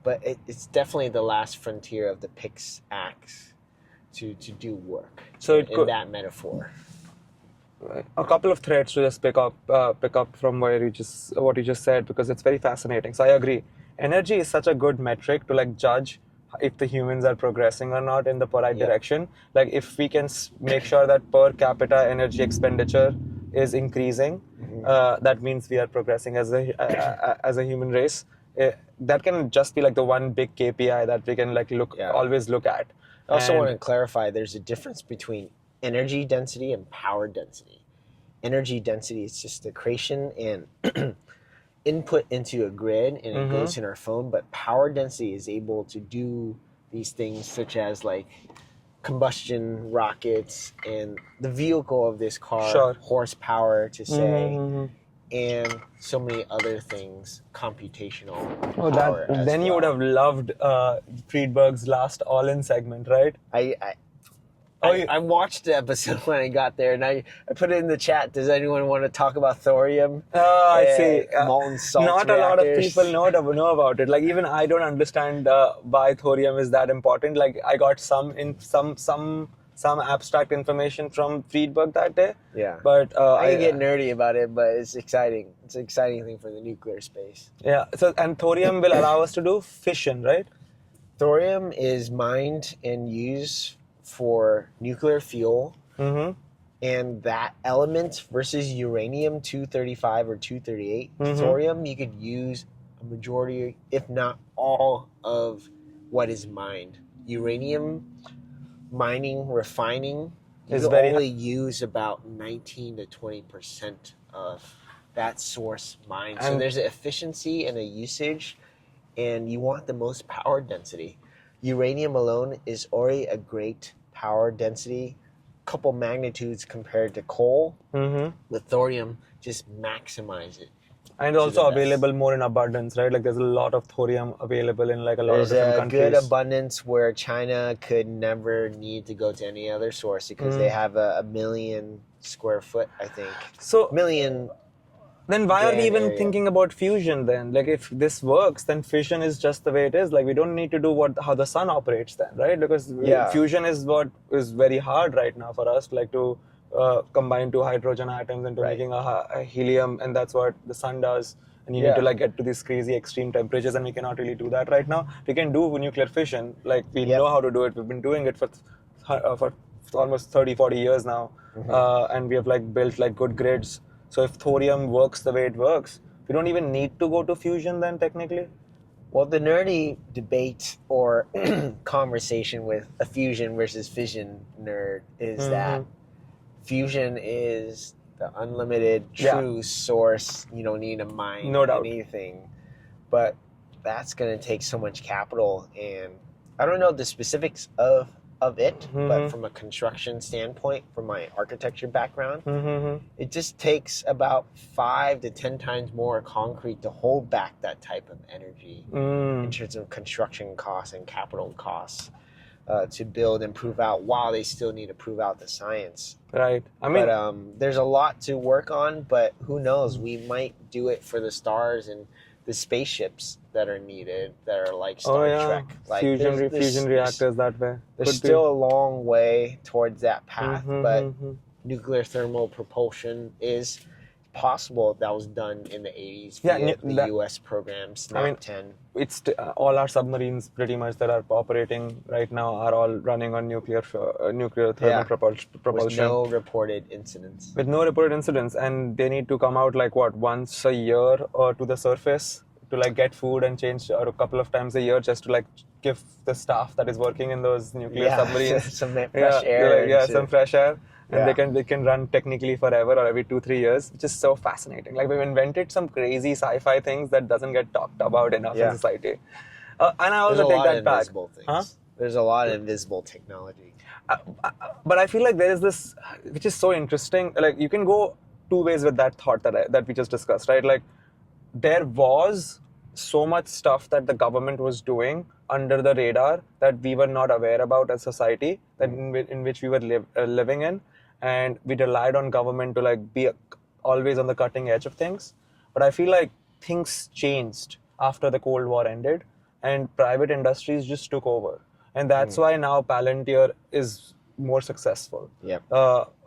But it's definitely the last frontier of the pickaxe to do work. So in that metaphor. A couple of threads to just pick up from what you just said, because it's very fascinating. So I agree. Energy is such a good metric to like judge if the humans are progressing or not in the right direction. Like if we can make sure that per capita energy expenditure is increasing, that means we are progressing as a human race. That can just be like the one big KPI that we can like always look at. I also want to clarify, there's a difference between energy density and power density. Energy density is just the creation and input into a grid, and it goes in our phone. But power density is able to do these things such as like combustion rockets and the vehicle of this car, horsepower to say, and so many other things, computational power. Then you would have loved Friedberg's last All-In segment, right? I watched the episode when I got there, and I put it in the chat. Does anyone want to talk about thorium? I see. Molten salt Not reactors? A lot of people know about it. Like even I don't understand why thorium is that important. Like I got some abstract information from Friedberg that day. Yeah. But I get nerdy about it, but it's exciting. It's an exciting thing for the nuclear space. Yeah. So and thorium will allow us to do fission, right? Thorium is mined and used for nuclear fuel, and that element versus uranium 235 or 238, thorium, you could use a majority, if not all, of what is mined. Uranium mining, refining, you only use about 19 to 20% of that source mined. So there's an efficiency and a usage, and you want the most power density. Uranium alone is already a great power density couple magnitudes compared to coal. Mm-hmm. With thorium, just maximize it. And to also the best. available more in abundance, right? Like there's a lot of thorium available in like a lot There's of different a countries. good abundance where China could never need to go to any other source because they have a million square foot, I think. So Million. then why are we grand even area. thinking about fusion then? Like if this works, then fission is just the way it is. Like we don't need to do how the sun operates then, right? Because Yeah. fusion is what is very hard right now for us, like to combine two hydrogen atoms into Right. making a helium, and that's what the sun does. And you need Yeah. to like get to these crazy extreme temperatures, and we cannot really do that right now. We can do nuclear fission, like we Yep. know how to do it. We've been doing it for almost 30, 40 years now, and we have like built like good grids. So if thorium works the way it works, we don't even need to go to fusion then technically. Well, the nerdy debate or conversation with a fusion versus fission nerd is that fusion is the unlimited true source. You don't need to mine No doubt. anything. But that's going to take so much capital. And I don't know the specifics of it, but from a construction standpoint, from my architecture background, it just takes about 5 to 10 times more concrete to hold back that type of energy in terms of construction costs and capital costs to build and prove out while they still need to prove out the science. Right. I mean, but there's a lot to work on, but who knows? We might do it for the stars and the spaceships that are needed, that are like Star Trek. Like fusion reactors that way. There's still a long way towards that path, but nuclear thermal propulsion is possible. That was done in the 80s via the U.S. program, SNAP 10. It's all our submarines pretty much that are operating right now are all running on nuclear thermal propulsion. With no reported incidents. With no reported incidents, and they need to come out like what, once a year or to the surface to like get food and change, or a couple of times a year just to like give the staff that is working in those nuclear submarines some fresh air. Some fresh air. And they can run technically forever or every 2-3 years, which is so fascinating. Like we've invented some crazy sci-fi things that doesn't get talked about enough in society. And I also take that back. There's a lot of invisible technology. But I feel like there is this, which is so interesting. Like you can go two ways with that thought that we just discussed, right? Like there was so much stuff that the government was doing under the radar that we were not aware about as society, that in which we were living in. And we relied on government to like be always on the cutting edge of things. But I feel like things changed after the Cold War ended and private industries just took over. And that's why now Palantir is more successful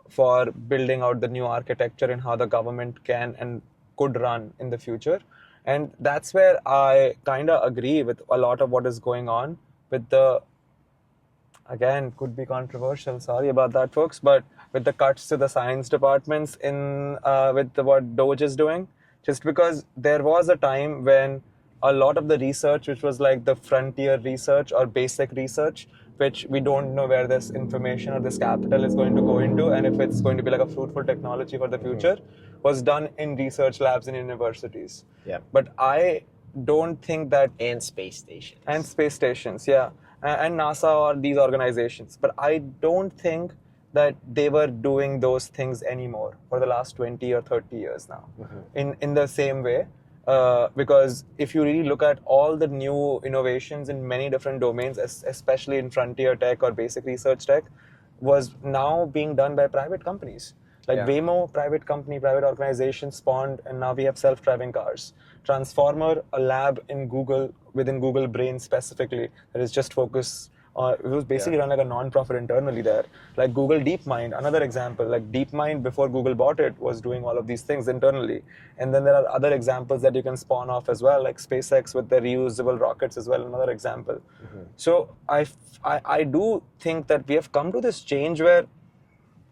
for building out the new architecture and how the government can and could run in the future. And that's where I kind of agree with a lot of what is going on with the, again, could be controversial, sorry about that, folks, but with the cuts to the science departments with what DOGE is doing, just because there was a time when a lot of the research, which was like the frontier research or basic research, which we don't know where this information or this capital is going to go into, and if it's going to be like a fruitful technology for the future, was done in research labs in universities. Yeah. But I don't think that... And space stations. And space stations, yeah. And NASA or these organizations. But I don't think that they were doing those things anymore for the last 20 or 30 years now in the same way. Because if you really look at all the new innovations in many different domains, especially in frontier tech or basic research tech, was now being done by private companies. Like Waymo, private company, private organization spawned, and now we have self-driving cars. Transformer, a lab in Google, within Google Brain specifically, that is just focused it was basically run like a non-profit internally there. Like Google DeepMind, another example. Like DeepMind, before Google bought it, was doing all of these things internally. And then there are other examples that you can spawn off as well, like SpaceX with their reusable rockets as well, another example. So I do think that we have come to this change where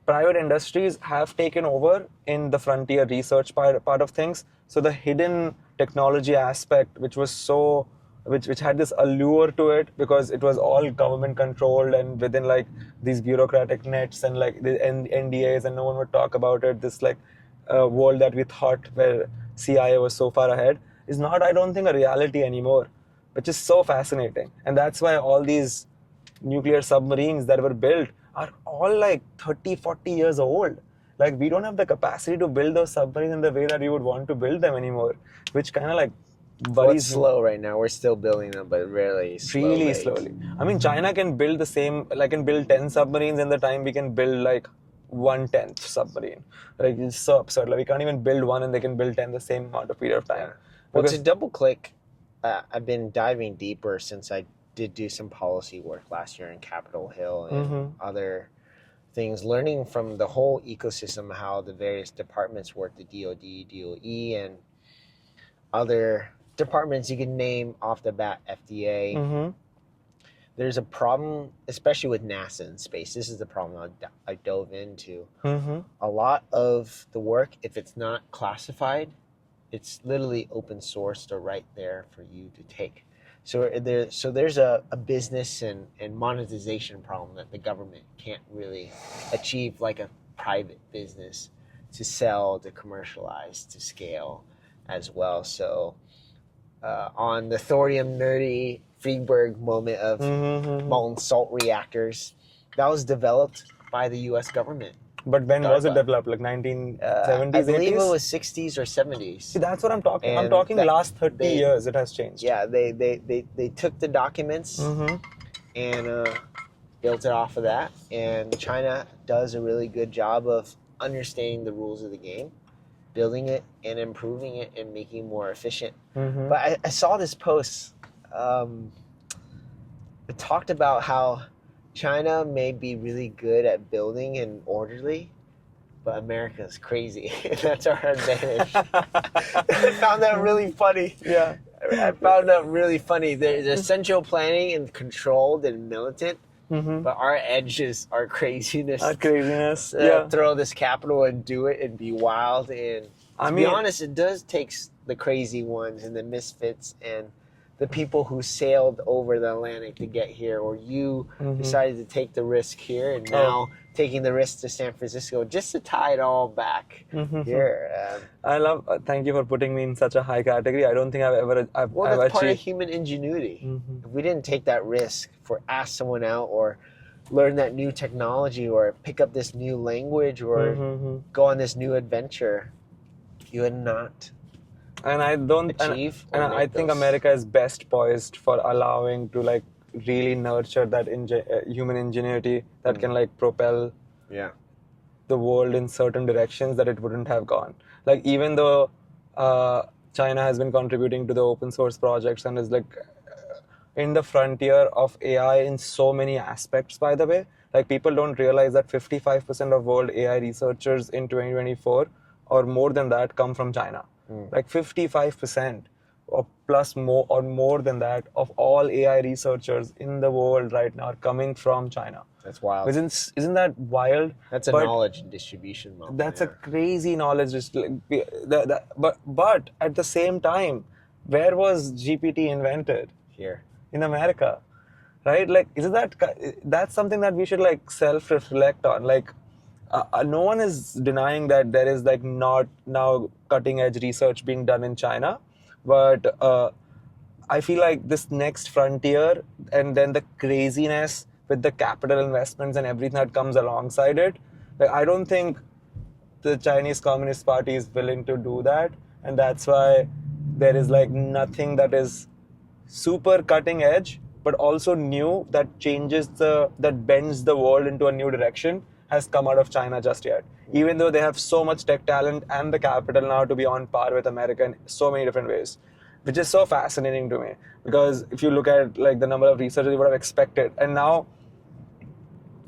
private industries have taken over in the frontier research part of things. So the hidden technology aspect, which was so... Which had this allure to it because it was all government controlled and within like these bureaucratic nets and like the NDAs, and no one would talk about it. This like world that we thought where CIA was so far ahead is not, I don't think, a reality anymore, which is so fascinating. And that's why all these nuclear submarines that were built are all like 30, 40 years old. Like we don't have the capacity to build those submarines in the way that we would want to build them anymore, which kind of like Well, it's worries me slow right now. We're still building them, but really really slowly. slowly. I mean, China can build the same, like can build 10 submarines in the time we can build like 1/10 submarine. Like it's so absurd. Like we can't even build one and they can build 10 the same amount of period of time. Well, Because to double click, I've been diving deeper since I did do some policy work last year in Capitol Hill and other things, learning from the whole ecosystem how the various departments work, the DoD, DOE, and other departments you can name off the bat, FDA. There's a problem, especially with NASA and space. This is the problem I dove into. A lot of the work, if it's not classified, it's literally open sourced or right there for you to take. So there's a business and monetization problem that the government can't really achieve like a private business to sell, to commercialize, to scale as well. So on the thorium nerdy Friedberg moment of molten salt reactors, that was developed by the U.S. government. But when was it DARPA. developed? Like 1970s, 80s? I believe it was 60s or 70s. See, that's what I'm talking. I'm And talking that- last 30 years. It has changed. Yeah, they took the documents and built it off of that. And China does a really good job of understanding the rules of the game, building it and improving it and making it more efficient. But I saw this post. It talked about how China may be really good at building and orderly, but America's crazy. That's our advantage. I found that really funny. Yeah. I found that really funny. There's central planning and controlled and militant, but our edges are craziness. That craziness. Throw this capital and do it and be wild. And to be honest, it does take the crazy ones and the misfits and the people who sailed over the Atlantic to get here, or you decided to take the risk here and now taking the risk to San Francisco just to tie it all back here. I love. Thank you for putting me in such a high category. I don't think I've That's achieved. part of human ingenuity. If we didn't take that risk for ask someone out or learn that new technology or pick up this new language or go on this new adventure, you would not. And I don't achieve. And I think America is best poised for allowing to like really nurture that human ingenuity that can like propel the world in certain directions that it wouldn't have gone. Like even though China has been contributing to the open source projects and is like in the frontier of AI in so many aspects, by the way, like people don't realize that 55% of world AI researchers in 2024 or more than that come from China. Like 55% or plus more or more than that of all AI researchers in the world right now are coming from China. That's wild. Isn't that wild? That's a knowledge distribution model. That's a crazy knowledge. But at the same time, where was GPT invented? Here. In America, right? Like, isn't that's something that we should like self-reflect on? Like, no one is denying that there is like not now cutting edge research being done in China, but I feel like this next frontier and then the craziness with the capital investments and everything that comes alongside it, like I don't think the Chinese Communist Party is willing to do that, and that's why there is like nothing that is super cutting edge but also new that that bends the world into a new direction has come out of China just yet, even though they have so much tech talent and the capital now to be on par with America in so many different ways, which is so fascinating to me. Because if you look at like the number of researchers you would have expected, and now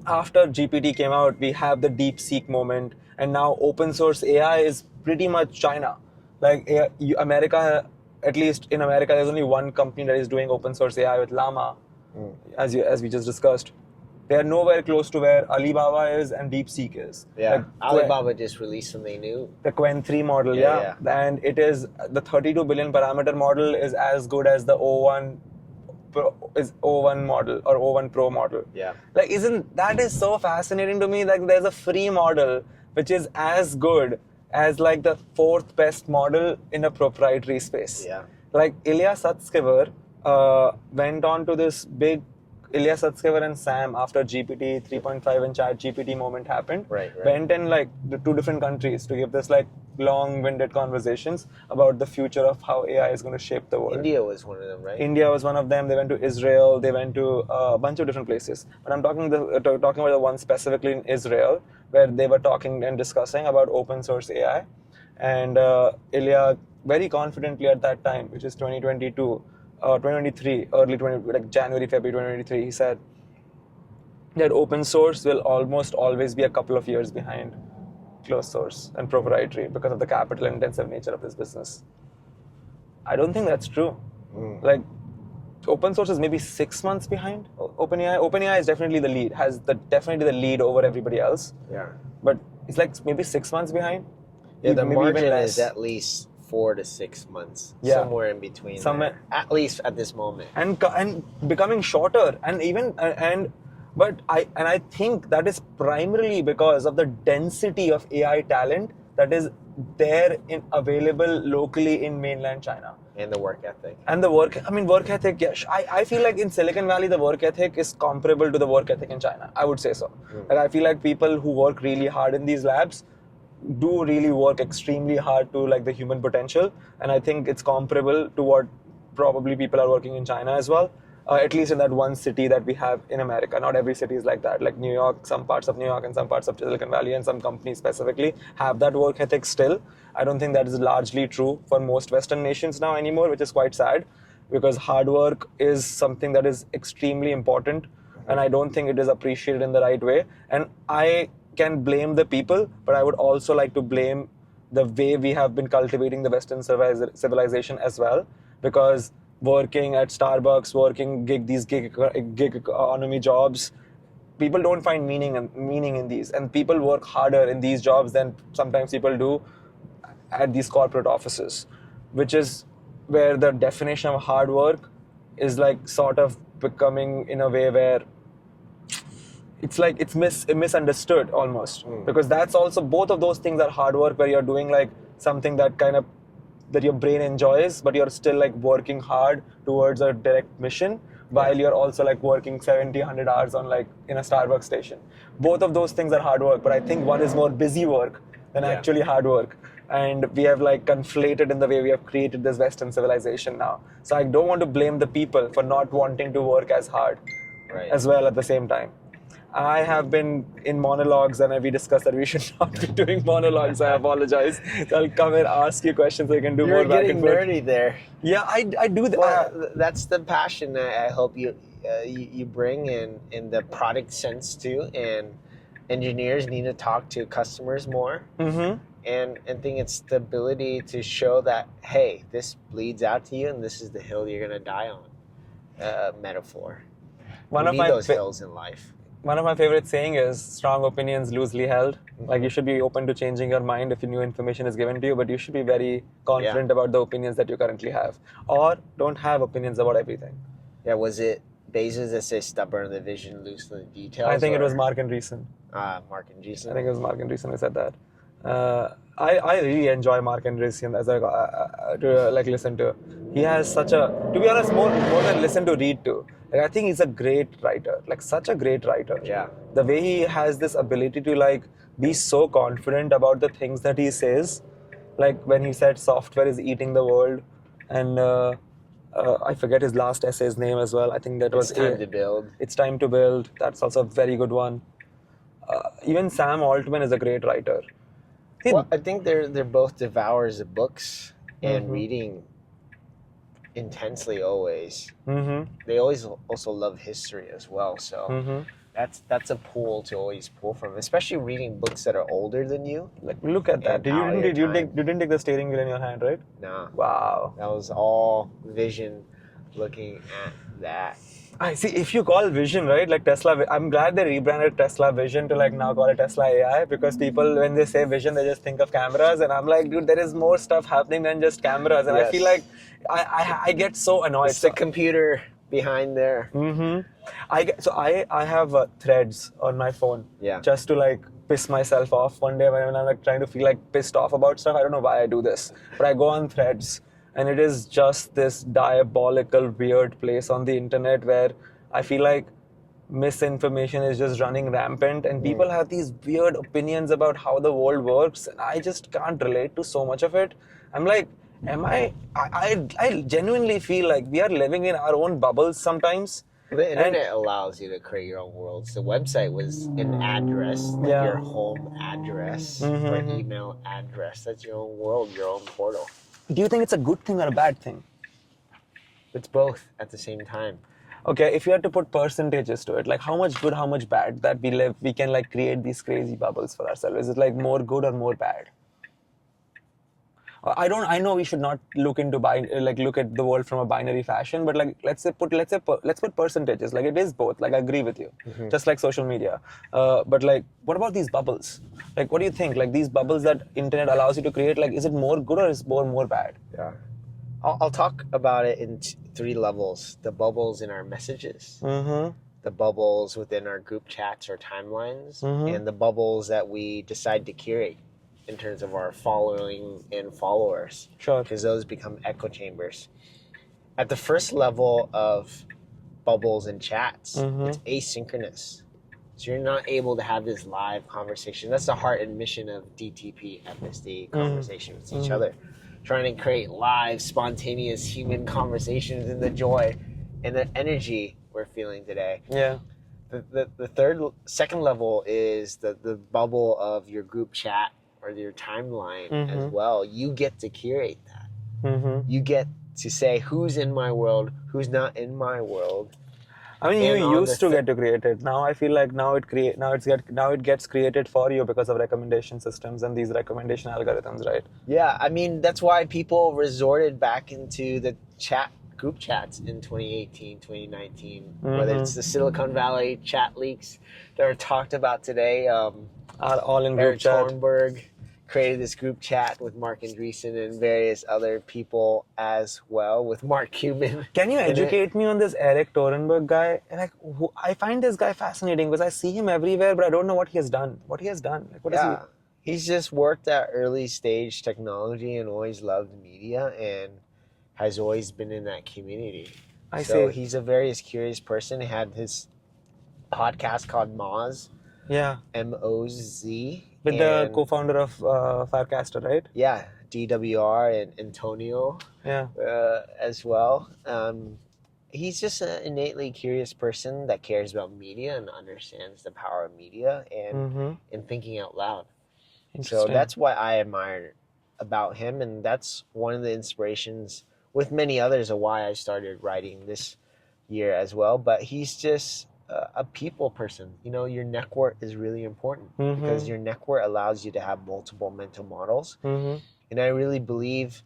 after GPT came out, we have the DeepSeek moment, and now open source AI is pretty much China. Like America, at least in America, there's only one company that is doing open source AI with Llama, as we just discussed. They are nowhere close to where Alibaba is and DeepSeek is. Yeah, like, Alibaba just released something new. The Qwen 3 model, yeah. And it is, the 32 billion parameter model is as good as the O1 model or O1 Pro model. Yeah. Like, that is so fascinating to me. Like, there's a free model which is as good as like the fourth best model in a proprietary space. Yeah. Like Ilya Sutskever went on to this big Ilya Sutskever and Sam, after GPT 3.5 and Chat GPT moment happened, Right. went in like the two different countries to give this like long-winded conversations about the future of how AI is going to shape the world. India was one of them, right? India was one of them. They went to Israel. They went to a bunch of different places. But I'm talking about the one specifically in Israel, where they were talking and discussing about open source AI. And Ilya very confidently at that time, which is 2022, 2023, early 20, like January, February 2023, he said that open source will almost always be a couple of years behind closed source and proprietary because of the capital intensive nature of this business. I don't think that's true. Like, open source is maybe 6 months behind OpenAI. OpenAI is definitely the lead, definitely the lead over everybody else. Yeah. But it's like maybe 6 months behind. Yeah, the Maybe even margin less. is at least 4 to 6 months. Yeah. Somewhere in between. Somewhere. There. At least at this moment. and becoming shorter, but I think that is primarily because of the density of AI talent that is there available locally in mainland China. And the work ethic. And the work ethic, yes. I feel like in Silicon Valley, the work ethic is comparable to the work ethic in China. I would say so. Like, I feel like people who work really hard in these labs do really work extremely hard to like the human potential. And I think it's comparable to what probably people are working in China as well. At least in that one city that we have in America. Not every city is like that. Like New York, some parts of New York and some parts of Silicon Valley and some companies specifically have that work ethic still. I don't think that is largely true for most Western nations now anymore, which is quite sad, because hard work is something that is extremely important, and I don't think it is appreciated in the right way. And I can blame the people, but I would also like to blame the way we have been cultivating the Western civilization as well, because working at Starbucks, working gig economy jobs, people don't find meaning in these, and people work harder in these jobs than sometimes people do at these corporate offices, which is where the definition of hard work is like sort of becoming in a way where it's like it's misunderstood almost, because that's also, both of those things are hard work, where you're doing like something that your brain enjoys, but you're still like working hard towards a direct mission, while you're also like working 70, 100 hours on like in a Starbucks station. Both of those things are hard work, but I think one is more busy work than actually hard work. And we have like conflated in the way we have created this Western civilization now. So I don't want to blame the people for not wanting to work as hard as well at the same time. I have been in monologues, and we discussed that we should not be doing monologues. I apologize. So I'll come and ask you questions so we can do more back and forth. You're getting nerdy there. Yeah, I do that. Well, that's the passion that I hope you bring in the product sense too. And engineers need to talk to customers more. Mm-hmm. And think it's the ability to show that, hey, this bleeds out to you, and this is the hill you're gonna die on. Metaphor. You need those hills in life. One of my favorite saying is, strong opinions loosely held. Like, you should be open to changing your mind if new information is given to you, but you should be very confident about the opinions that you currently have, or don't have opinions about everything. Yeah, was it Bezos that says stubborn the vision, loose in the details? I think it was Mark Andreessen. Mark Andreessen. I think it was Mark Andreessen who said that. I really enjoy Mark Andreessen as to like listen to. He has such a, to be honest, more than listen to, read to. Like, I think he's a great writer, like such a great writer. Yeah. The way he has this ability to like be so confident about the things that he says, like when he said software is eating the world, and I forget his last essay's name as well. I think that was It's Time to Build. It's Time to Build. That's also a very good one. Even Sam Altman is a great writer. Well, I think they're both devourers of books and reading intensely always. Mm-hmm. They always also love history as well, so that's a pool to always pull from, especially reading books that are older than you. Like, look at that. You didn't take the steering wheel in your hand, right? No. Wow. That was all vision, looking at that. I see. If you call Vision, right, like Tesla, I'm glad they rebranded Tesla Vision to like now call it Tesla AI, because people, when they say Vision, they just think of cameras, and I'm like, dude, there is more stuff happening than just cameras, and I feel like I get so annoyed. It's the computer behind there. I have threads on my phone, just to like piss myself off one day when I'm like trying to feel like pissed off about stuff. I don't know why I do this, but I go on threads. And it is just this diabolical, weird place on the internet where I feel like misinformation is just running rampant, and people have these weird opinions about how the world works, and I just can't relate to so much of it. I'm like, I genuinely feel like we are living in our own bubbles sometimes. The And internet allows you to create your own worlds. The website was an address, like Yeah. your home address or email address. That's your own world, your own portal. do you think it's a good thing or a bad thing? It's both at the same time. Okay, if you had to put percentages to it, like how much good, how much bad that we can like create these crazy bubbles for ourselves. Is it like more good or more bad? I know we should not look into look at the world from a binary fashion, but like let's put percentages. Like it is both. Like I agree with you, just like social media. But like, what about these bubbles? Like, what do you think? Like these bubbles that internet allows you to create, like, is it more good or is it more bad? Yeah. I'll talk about it in three levels. The bubbles in our messages, the bubbles within our group chats or timelines, and the bubbles that we decide to curate in terms of our following and followers. Sure. Because those become echo chambers. At the first level of bubbles and chats, it's asynchronous. So you're not able to have this live conversation. That's the heart and mission of DTP FSD, conversation with each other. Trying to create live, spontaneous human conversations and the joy and the energy we're feeling today. Yeah. The second level is the bubble of your group chat or your timeline as well. You get to curate that. You get to say who's in my world, who's not in my world. I mean, you used to get to create it. Now I feel like now it gets created for you because of recommendation systems and these recommendation algorithms, right? Yeah, I mean that's why people resorted back into the group chats in 2018, 2019. Whether it's the Silicon Valley chat leaks that are talked about today. All in group Eric chat. Thornburg created this group chat with Mark Andreessen and various other people as well, with Mark Cuban. Can you educate me on this Eric Thornburg guy? Like, I find this guy fascinating because I see him everywhere, but I don't know what he has done. What he has done? Like, what is he? He's just worked at early stage technology and always loved media and has always been in that community. I So see. he's a very curious person. He had his podcast called Moz. Yeah. M-O-Z. With the co-founder of Firecaster, right? Yeah, DWR and Antonio. Yeah. As well. He's just an innately curious person that cares about media and understands the power of media and thinking out loud. So that's what I admire about him, and that's one of the inspirations, with many others, of why I started writing this year as well. But he's just a people person. You know, your network is really important because your network allows you to have multiple mental models. And I really believe,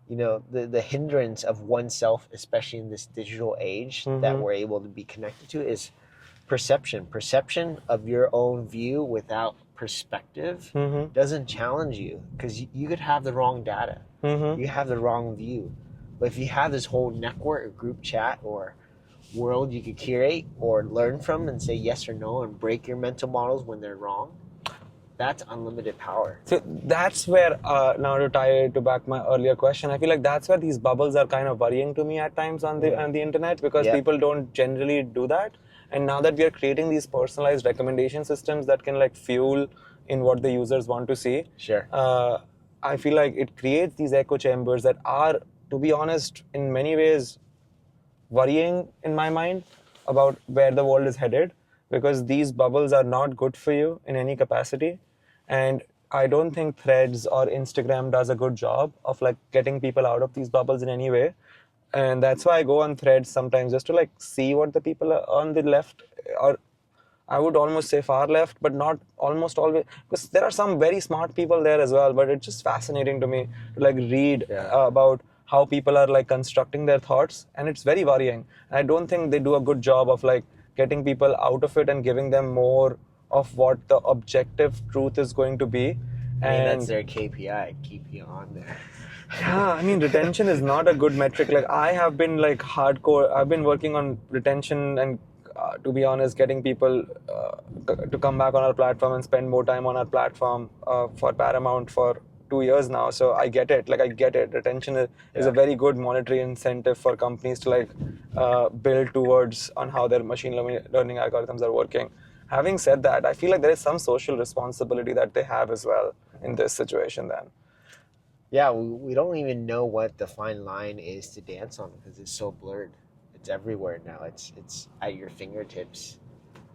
you know, the hindrance of oneself, especially in this digital age that we're able to be connected to, is perception of your own view without perspective doesn't challenge you, because you could have the wrong data, you have the wrong view. But if you have this whole network or group chat or world you could curate or learn from and say yes or no and break your mental models when they're wrong, that's unlimited power. So that's where, now to tie it to back my earlier question, I feel like that's where these bubbles are kind of worrying to me at times on the internet, because people don't generally do that. And now that we are creating these personalized recommendation systems that can like fuel in what the users want to see, I feel like it creates these echo chambers that are, to be honest, in many ways worrying in my mind about where the world is headed, because these bubbles are not good for you in any capacity. And I don't think Threads or Instagram does a good job of like getting people out of these bubbles in any way. And that's why I go on Threads sometimes, just to like see what the people are on the left, or I would almost say far left, but not almost always, because there are some very smart people there as well. But it's just fascinating to me to like read about how people are like constructing their thoughts, and it's very worrying. And I don't think they do a good job of like getting people out of it and giving them more of what the objective truth is going to be. And that's their KPI, keep you on there. Yeah, I mean, retention is not a good metric. Like, I have been like hardcore, I've been working on retention and to be honest, getting people to come back on our platform and spend more time on our platform for Paramount for 2 years now, so I get it. Like I get it. Retention is a very good monetary incentive for companies to like build towards on how their machine learning algorithms are working. Having said that, I feel like there is some social responsibility that they have as well in this situation. Then, Yeah, we don't even know what the fine line is to dance on because it's so blurred. It's everywhere now. It's at your fingertips.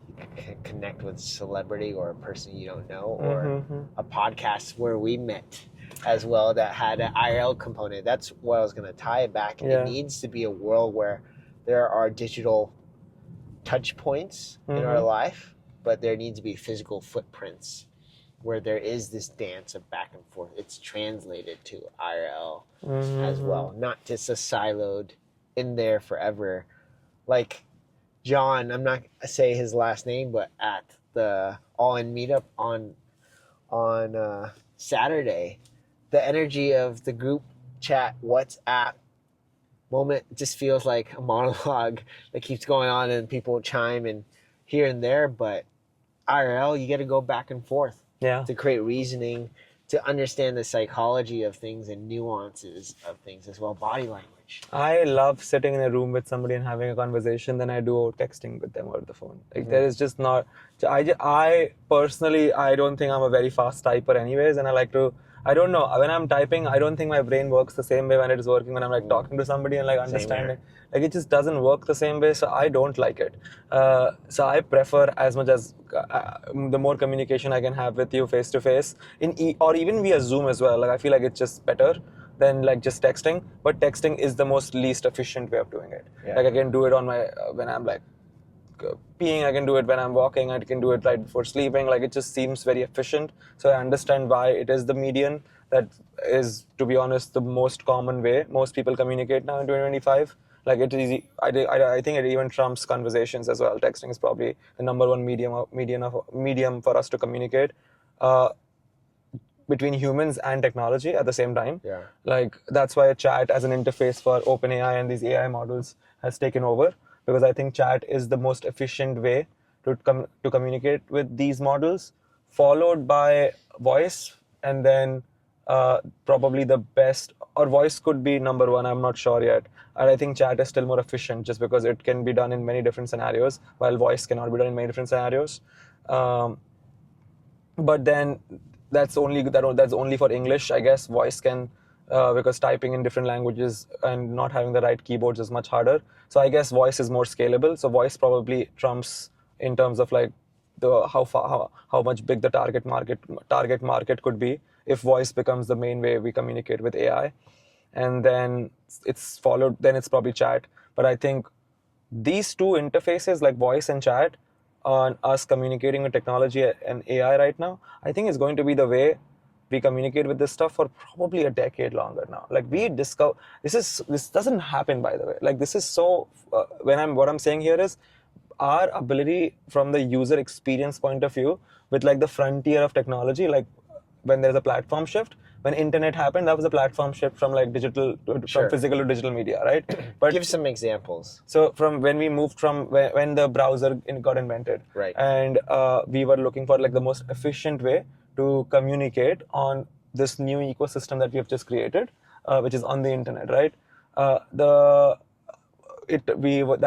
You can connect with a celebrity or a person you don't know, or a podcast where we met as well that had an IRL component. That's what I was going to tie it back. Yeah. It needs to be a world where there are digital touch points in our life, but there needs to be physical footprints where there is this dance of back and forth. It's translated to IRL as well, not just a siloed in there forever. Like John, I'm not gonna say his last name, but at the All In meetup on Saturday, the energy of the group chat WhatsApp moment just feels like a monologue that keeps going on and people chime in here and there. But IRL, you got to go back and forth to create reasoning, to understand the psychology of things and nuances of things as well, body language. I love sitting in a room with somebody and having a conversation than I do texting with them over the phone. Like there is just not. I personally, I don't think I'm a very fast typer, anyways, and I like to. I don't know. When I'm typing, I don't think my brain works the same way when it is working when I'm like talking to somebody and like understanding. Like it just doesn't work the same way, so I don't like it. So I prefer as much as the more communication I can have with you face to face, or even via Zoom as well. Like I feel like it's just better than like just texting. But texting is the most least efficient way of doing it. Like I can do it on my when I'm like peeing, I can do it when I'm walking, I can do it right before sleeping. Like it just seems very efficient. So I understand why it is the median that is, to be honest, the most common way most people communicate now in 2025. Like it is, I think it even trumps conversations as well. Texting is probably the number one medium for us to communicate between humans and technology at the same time. Like that's why chat as an interface for OpenAI and these AI models has taken over. Because I think chat is the most efficient way to communicate with these models, followed by voice, and then probably the best, or voice could be number one, I'm not sure yet. And I think chat is still more efficient just because it can be done in many different scenarios, while voice cannot be done in many different scenarios. But then that's only for English, I guess. Voice can, because typing in different languages and not having the right keyboards is much harder. So I guess voice is more scalable. So voice probably trumps in terms of like the how much big the target market could be if voice becomes the main way we communicate with AI. And then it's followed. Then it's probably chat. But I think these two interfaces, like voice and chat, on us communicating with technology and AI right now, I think is going to be the way we communicate with this stuff for probably a decade longer now. Like we discover this doesn't happen, by the way. Like this is so what I'm saying here is our ability from the user experience point of view with like the frontier of technology, like when there's a platform shift. When internet happened, that was a platform shift from like digital from physical to digital media, right? But give some examples. So from when we moved from when the browser got invented, right, and we were looking for like the most efficient way to communicate on this new ecosystem that we have just created, which is on the internet, right? That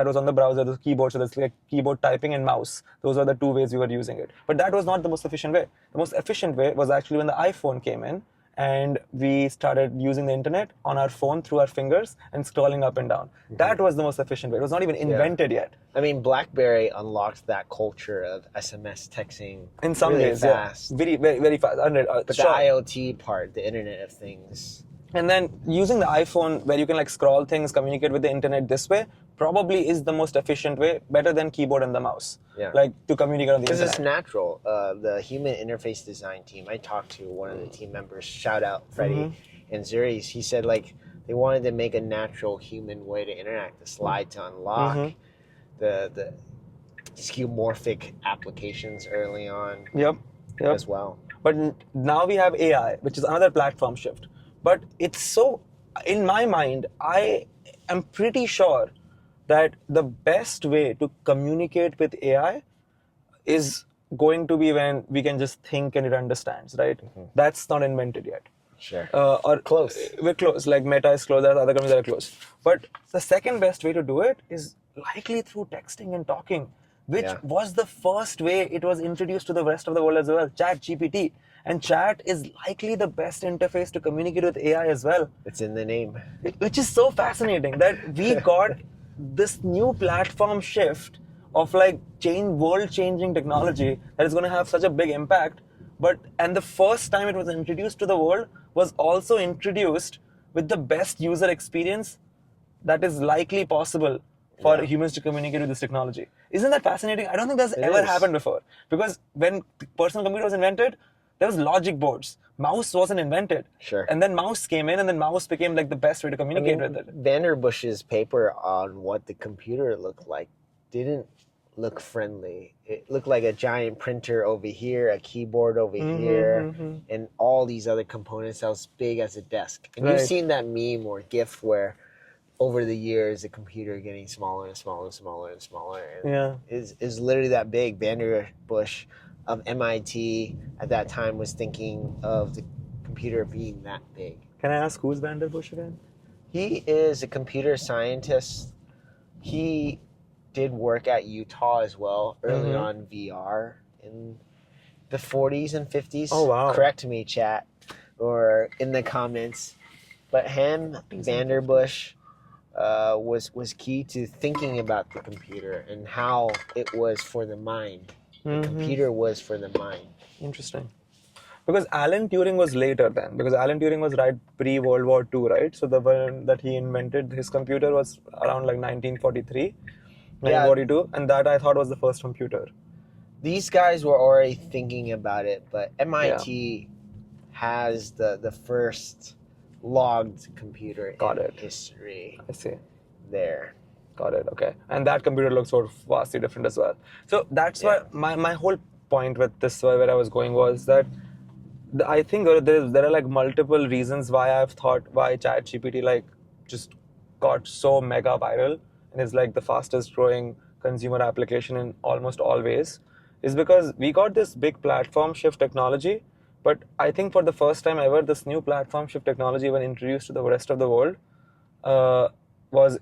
was on the browser, the keyboard, so that's like keyboard typing and mouse. Those are the two ways we were using it. But that was not the most efficient way. The most efficient way was actually when the iPhone came in and we started using the internet on our phone through our fingers and scrolling up and down. That was the most efficient way. It was not even invented yet. I mean, BlackBerry unlocked that culture of SMS texting in some really ways, fast. Very, very, very fast. But the IoT part, the Internet of Things. And then using the iPhone where you can like scroll things, communicate with the internet this way, probably is the most efficient way, better than keyboard and the mouse. Like to communicate on the internet. Because it's natural. The human interface design team, I talked to one of the team members, shout out Freddie and Zuris. He said like they wanted to make a natural human way to interact, the slide to unlock, the skeuomorphic applications early on as well. But now we have AI, which is another platform shift. But it's so, in my mind, I am pretty sure that the best way to communicate with AI is going to be when we can just think and it understands, right? That's not invented yet. Sure. Or Close. we're close. Like Meta is close. There are other companies that are close. But the second best way to do it is likely through texting and talking, which was the first way it was introduced to the rest of the world as well. Chat GPT. And chat is likely the best interface to communicate with AI as well. It's in the name. Which is so fascinating that we got this new platform shift of like world-changing technology that is going to have such a big impact. And the first time it was introduced to the world was also introduced with the best user experience that is likely possible for humans to communicate with this technology. Isn't that fascinating? I don't think that's ever happened before. Because when the personal computer was invented, there was logic boards. Mouse wasn't invented. Sure. And then mouse came in, and then mouse became like the best way to communicate with it. Vanderbush's paper on what the computer looked like didn't look friendly. It looked like a giant printer over here, a keyboard over here, and all these other components that was big as a desk. And you've seen that meme or GIF where over the years the computer getting smaller and smaller and smaller and smaller. And is literally that big. Vanderbush of MIT at that time was thinking of the computer being that big. Can I ask who's Vanderbush again? He is a computer scientist. He did work at Utah as well, early on VR in the 40s and 50s. Oh, wow. Correct me, chat, or in the comments. But Vanderbush, was key to thinking about the computer and how it was for the mind. The computer was for the mind. Interesting. Because Alan Turing was later then. Because Alan Turing was right pre-World War II, right? So the one that he invented, his computer was around like 1943, 1942. And that I thought was the first computer. These guys were already thinking about it, but MIT has the first logged computer in history. I see. There. Got it. Okay. And that computer looks sort of vastly different as well. So that's why my whole point with this, where I was going, was that I think there are like multiple reasons why I've thought why ChatGPT like just got so mega viral and is like the fastest growing consumer application in almost all ways, is because we got this big platform shift technology. But I think for the first time ever, this new platform shift technology, when introduced to the rest of the world, was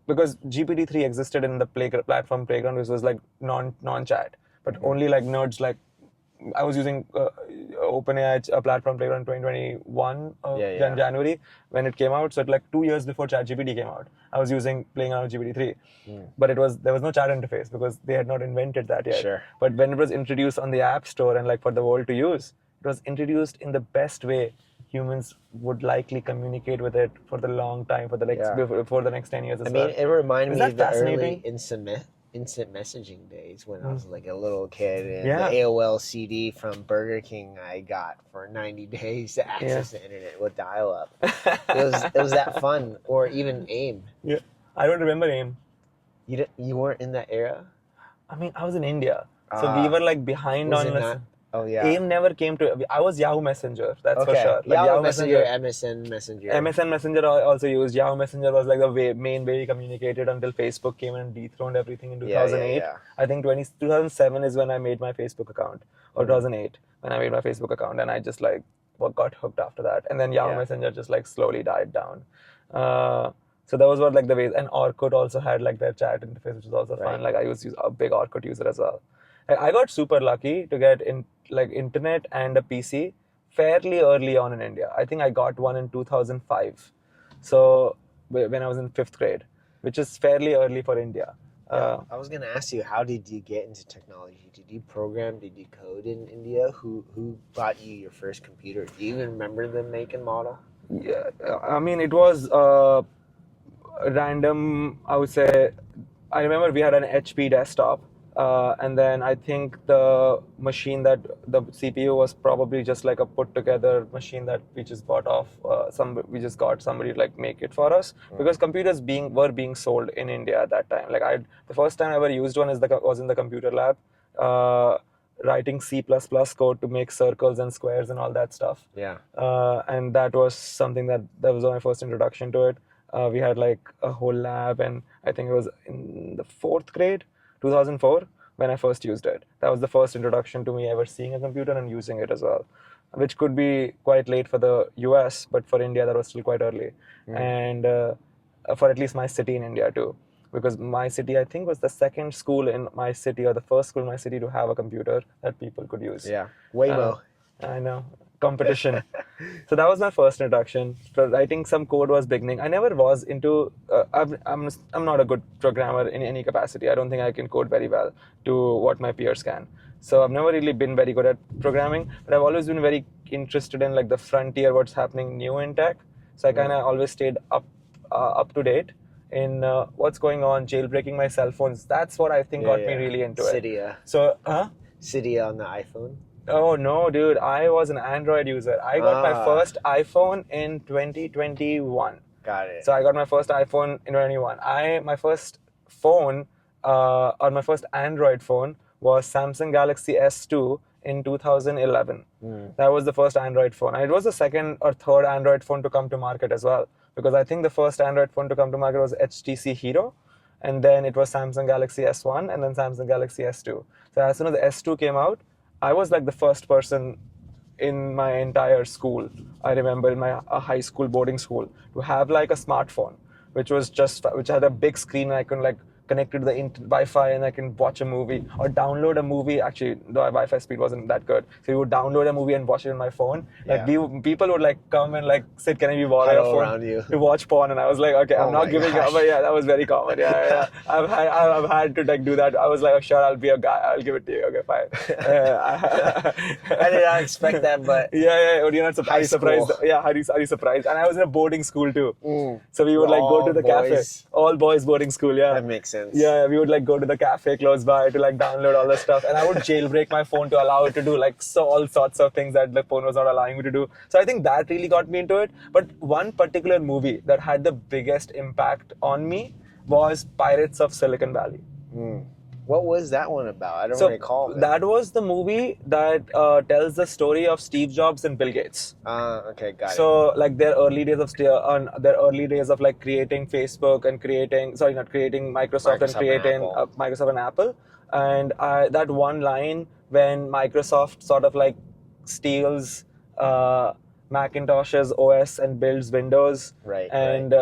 because GPT-3 existed in the platform playground, which was like non-chat, but only like nerds. Like I was using OpenAI platform playground in 2021 January when it came out. So like 2 years before ChatGPT came out, I was playing around with GPT-3, but there was no chat interface because they had not invented that yet. Sure. But when it was introduced on the App Store and like for the world to use, it was introduced in the best way humans would likely communicate with it for the long time, for the for the next 10 years as well. I mean, it reminded me of the fascinating? early instant messaging days when I was like a little kid, and Yeah. the AOL CD from Burger King I got for 90 days to access the internet with dial-up. It was that fun. Or even AIM. Yeah, I don't remember AIM. You weren't in that era? I mean, I was in India, so we were like behind Was on. it not? Oh yeah. AIM never came to. I was Yahoo Messenger, that's for Okay. sure. Like Yahoo Messenger, MSN Messenger. MSN Messenger I also used. Yahoo Messenger was like the main way we communicated until Facebook came and dethroned everything in 2008. I think 2007 is when I made my Facebook account, or 2008 when I made my Facebook account, and I just like got hooked after that. And then Yahoo Messenger just like slowly died down. So those were like the ways. And Orkut also had like their chat interface, which was also fun. Like I was a big Orkut user as well. I got super lucky to get internet and a PC fairly early on in India. I think I got one in 2005. So when I was in 5th grade, which is fairly early for India. I was going to ask you, how did you get into technology? Did you program? Did you code in India? Who bought you your first computer? Do you even remember the make and model? Yeah, I mean, it was random, I would say. I remember we had an HP desktop. And then I think the machine that the CPU was probably just like a put together machine that we just bought off. We just got somebody to like make it for us, because computers were being sold in India at that time. Like the first time I ever used one was in the computer lab, writing C++ code to make circles and squares and all that stuff. Yeah. And that was something that was my first introduction to it. We had like a whole lab, and I think it was in the 4th grade. 2004, when I first used it. That was the first introduction to me ever seeing a computer and using it as well, which could be quite late for the US, but for India, that was still quite early. And for at least my city in India too. Because my city, I think, was the second school in my city or the first school in my city to have a computer that people could use. Yeah, Waymo. I know. Competition. So that was my first introduction. So writing some code was beginning. I never was into. I'm not a good programmer in any capacity. I don't think I can code very well to what my peers can. So I've never really been very good at programming, but I've always been very interested in like the frontier, what's happening new in tech. So I kind of always stayed up to date in what's going on, jailbreaking my cell phones. That's what I think got me really into it. Cydia. So, Cydia on the iPhone. Oh no, dude! I was an Android user. I got my first iPhone in 2021. Got it. So I got my first iPhone in 2021. My first phone, or my first Android phone, was Samsung Galaxy S2 in 2011. That was the first Android phone, and it was the second or third Android phone to come to market as well. Because I think the first Android phone to come to market was HTC Hero, and then it was Samsung Galaxy S1, and then Samsung Galaxy S2. So as soon as the S2 came out, I was like the first person in my entire school, I remember in my high school boarding school, to have like a smartphone, which had a big screen and I could like connect it to the Wi-Fi and I can watch a movie or download a movie. Actually, the Wi-Fi speed wasn't that good. So you would download a movie and watch it on my phone. Like people would like come and like sit, can I borrow your phone around you to watch porn? And I was like, okay, I'm not giving up. But yeah, that was very common. Yeah. I've had to like do that. I was like, oh, sure, I'll be a guy. I'll give it to you. Okay, fine. I did not expect that, but yeah. You're not surprised. Yeah, are you surprised? And I was in a boarding school too. So we would like go to the cafe. All boys boarding school. Yeah, that makes sense. Yeah, we would like go to the cafe close by to like download all the stuff, and I would jailbreak my phone to allow it to do like all sorts of things that the phone was not allowing me to do. So I think that really got me into it. But one particular movie that had the biggest impact on me was Pirates of Silicon Valley. What was that one about? I don't recall. That was the movie that tells the story of Steve Jobs and Bill Gates. Okay, got it. So like their early days of like creating Facebook and creating Microsoft and creating Microsoft and Apple. And that one line when Microsoft sort of like steals Macintosh's OS and builds Windows. Right. And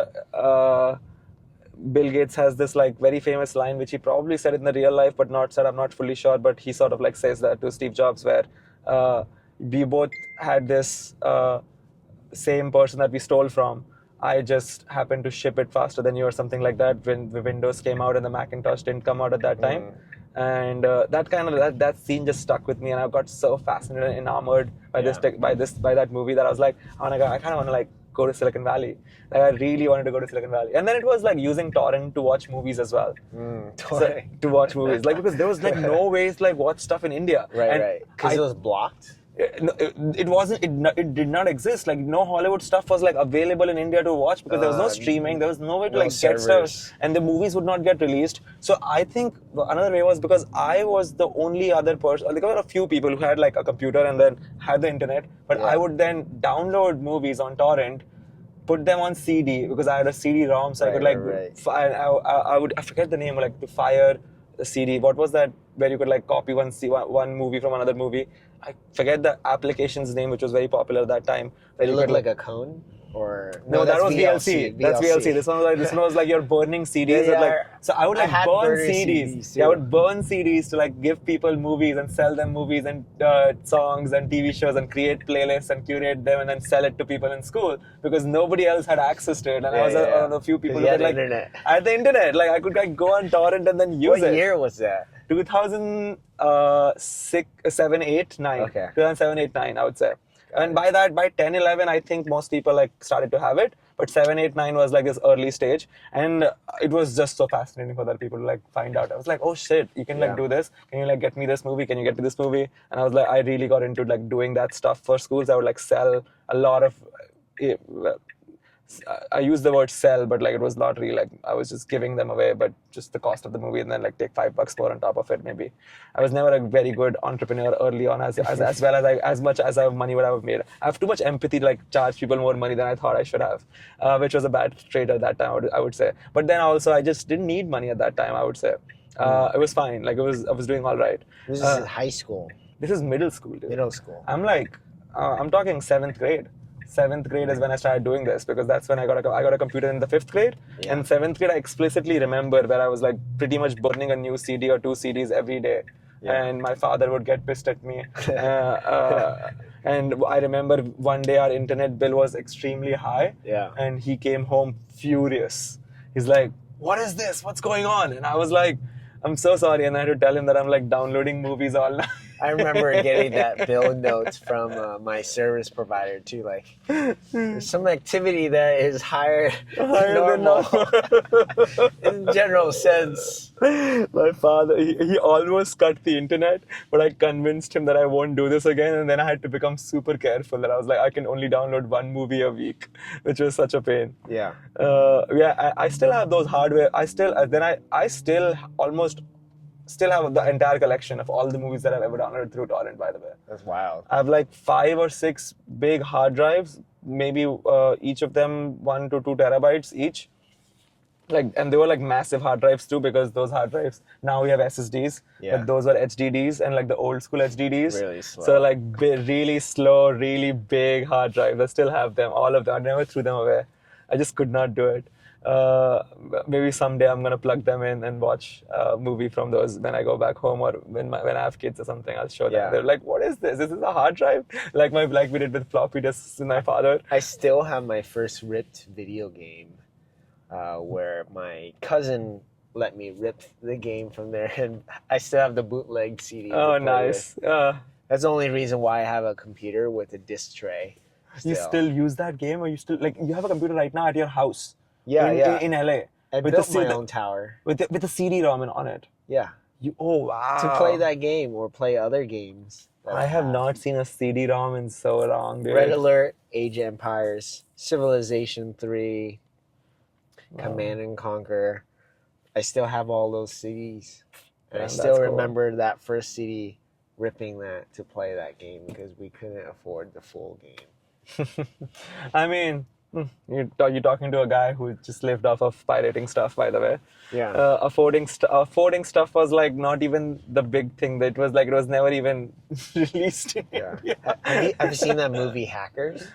Bill Gates has this like very famous line, which he probably said in the real life, but not said. I'm not fully sure, but he sort of like says that to Steve Jobs, where we both had this same person that we stole from. I just happened to ship it faster than you, or something like that. When the Windows came out and the Macintosh didn't come out at that time, and that scene just stuck with me, and I got so fascinated and enamored by that movie that I was like, oh my god, I kind of want to like go to Silicon Valley. Like I really wanted to go to Silicon Valley. And then it was like using torrent to watch movies as well. To watch movies. Like because there was like no ways to like watch stuff in India. Right. Because it was blocked? It wasn't. It did not exist. Like no Hollywood stuff was like available in India to watch because there was no streaming. There was no way to like get stuff, and the movies would not get released. So I think another way was because I was the only other person. There were a few people who had like a computer and then had the internet, but I would then download movies on torrent, put them on CD because I had a CD-ROM, so I could like I forget the name, like to fire the CD. What was that where you could like copy one movie from another movie? I forget the application's name, which was very popular at that time. It looked like a cone? Or no, that was VLC. That's VLC. This one was like you're burning CDs. So I would like burn CDs. I would burn CDs to like give people movies and sell them movies and songs and TV shows and create playlists and curate them and then sell it to people in school because nobody else had access to it. And I was one of the few people who had like at the internet. Like I could like go on torrent and then use it. What year was that? 2007, 8, 9. Okay. 2007, 8, 9, I would say. And by 10, 11, I think most people like started to have it. But 7, 8, 9 was like this early stage. And it was just so fascinating for other people to like find out. I was like, oh shit, you can like do this. Can you like get me this movie? Can you get me this movie? And I was like, I really got into like doing that stuff for schools. I would like sell a lot of... I use the word sell, but like it was not really like I was just giving them away, but just the cost of the movie and then like take $5 more on top of it maybe. I was never a very good entrepreneur early on as much as I have money what I have made. I have too much empathy to like charge people more money than I thought I should have, which was a bad trade at that time I would say. But then also I just didn't need money at that time I would say. It was fine. Like I was doing all right. This is high school, This is middle school, dude. middle school. I'm like, I'm talking seventh grade. Seventh grade is when I started doing this because that's when I got a computer in the fifth grade. Yeah. And seventh grade, I explicitly remember where I was like pretty much burning a new CD or two CDs every day. Yeah. And my father would get pissed at me. And I remember one day our internet bill was extremely high. Yeah. And he came home furious. He's like, "What is this? What's going on?" And I was like, "I'm so sorry." And I had to tell him that I'm like downloading movies all night. I remember getting that bill notes from my service provider too. Like, there's some activity that is higher than normal. In general sense. My father, he almost cut the internet, but I convinced him that I won't do this again. And then I had to become super careful. That I was like, I can only download one movie a week, which was such a pain. Yeah. I still have those hardware. I still have the entire collection of all the movies that I've ever downloaded through torrent, by the way. That's wild. I have like 5 or 6 big hard drives, maybe each of them 1 to 2 terabytes each. Like, and they were like massive hard drives too, because those hard drives, now we have SSDs, Yeah. but those were HDDs and like the old school HDDs. Really slow. So like really slow, really big hard drives. I still have them, all of them. I never threw them away. I just could not do it. Maybe someday I'm gonna plug them in and watch a movie from those when I go back home, or when I have kids or something. I'll show them. Yeah. They're like, "What is this? This is a hard drive?" Like we did with floppy disks with my father. I still have my first ripped video game, where my cousin let me rip the game from there, and I still have the bootleg CD. to Oh, play nice. with. That's the only reason why I have a computer with a disc tray. You still use that game, or you still like you have a computer right now at your house? Yeah, yeah. In LA. I with built the my own tower. with a CD-ROM on it. Yeah. Oh wow! To play that game or play other games. that I have not seen a CD-ROM in so long, dude. Red Alert, Age of Empires, Civilization 3, Command and Conquer. I still have all those CDs. And I Damn, still that's cool. remember that first CD, ripping that to play that game because we couldn't afford the full game. I mean, you're talking to a guy who just lived off of pirating stuff, by the way. Yeah. Affording stuff was like not even the big thing. That was like it was never even released in India. Have you seen that movie Hackers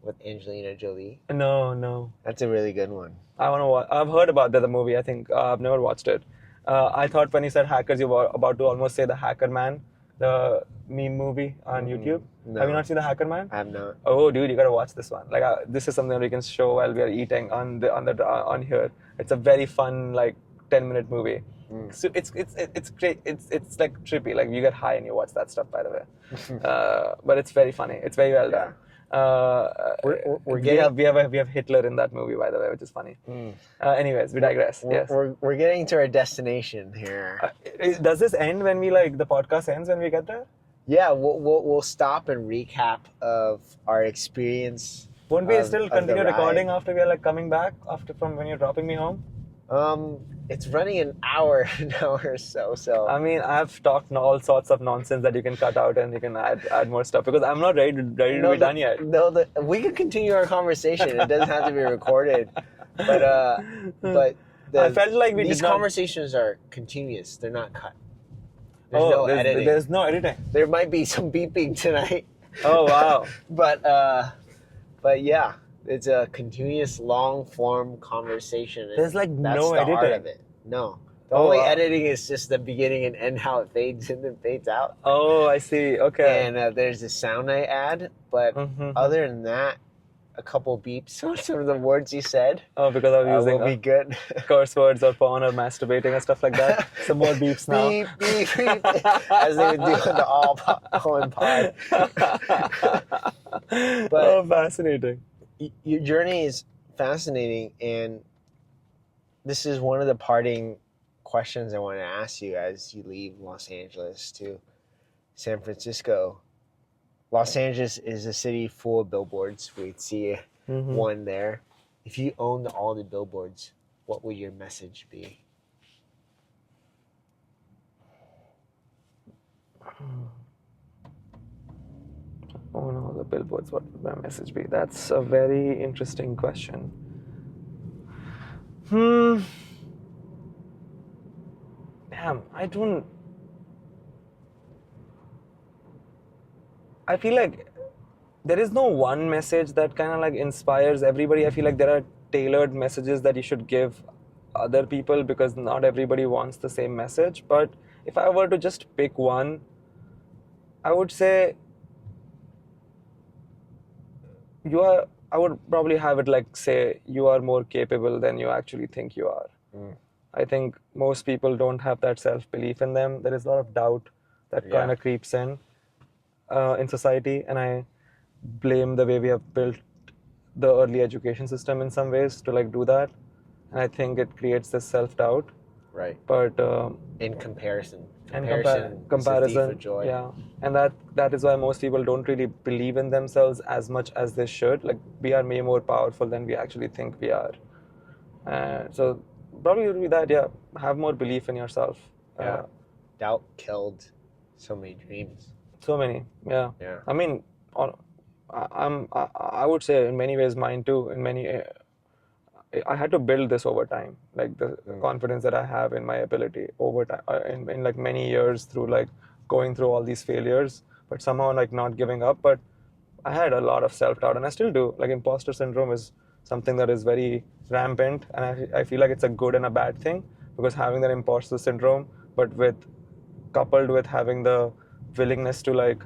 with Angelina Jolie? No. That's a really good one. I want to watch. I've heard about the movie. I think I've never watched it. I thought when you said hackers, you were about to almost say the Hacker Man, the meme movie on YouTube. No. Have you not seen the Hacker Man? I have not. Oh, dude, you gotta watch this one. Like, this is something we can show while we are eating on here. It's a very fun, like, 10-minute movie. So it's great. It's like trippy. Like, you get high and you watch that stuff, by the way. But it's very funny. It's very well done. We're getting we have Hitler in that movie, by the way, which is funny. Anyways, we digress. Yes. We're getting to our destination here. Does this end when we the podcast ends when we get there? Yeah, we'll stop and recap of our experience. Won't we still of the continue ride. recording after we are like coming back from when you're dropping me home? It's running an hour now or so. So I mean, I've talked all sorts of nonsense that you can cut out and you can add more stuff because I'm not ready to be done yet. No, we can continue our conversation. It doesn't have to be recorded. But I felt like these conversations are continuous. They're not cut. Editing. There's no editing. There might be some beeping tonight. Oh wow! but yeah, it's a continuous long form conversation. There's like That's no the editing. art of it. No, the only editing is just the beginning and end, how it fades in and fades out. Oh, I see. Okay. And there's the sound I add, but other than that, a couple beeps on some of the words you said. Oh, because I was using will be good. curse words or porn or masturbating and stuff like that. Some more beeps now. Beep, beep, beep. As they would do in the all pod. But fascinating. your journey is fascinating, and this is one of the parting questions I want to ask you as you leave Los Angeles to San Francisco. Los Angeles is a city full of billboards. We'd see one there. If you owned all the billboards, what would your message be? Oh no, the billboards, what would my message be? That's a very interesting question. damn, I feel like there is no one message that kind of like inspires everybody. I feel like there are tailored messages that you should give other people because not everybody wants the same message. But if I were to just pick one, I would say I would probably have it like say you are more capable than you actually think you are. I think most people don't have that self-belief in them. There is a lot of doubt that kind of creeps in society, and I blame the way we have built the early education system in some ways to like do that, and I think it creates this self-doubt. Right. But in comparison and is a thief comparison, of joy. yeah, and that is why most people don't really believe in themselves as much as they should. Like we are way more powerful than we actually think we are, so probably would be that, yeah, have more belief in yourself. Doubt killed so many dreams. So many, yeah. I mean, I would say in many ways mine too. In many, I had to build this over time, like the confidence that I have in my ability over time, in like many years through like going through all these failures, but somehow like not giving up. But I had a lot of self-doubt, and I still do. Like imposter syndrome is something that is very rampant, and I feel like it's a good and a bad thing, because having that imposter syndrome, but coupled with having the willingness to like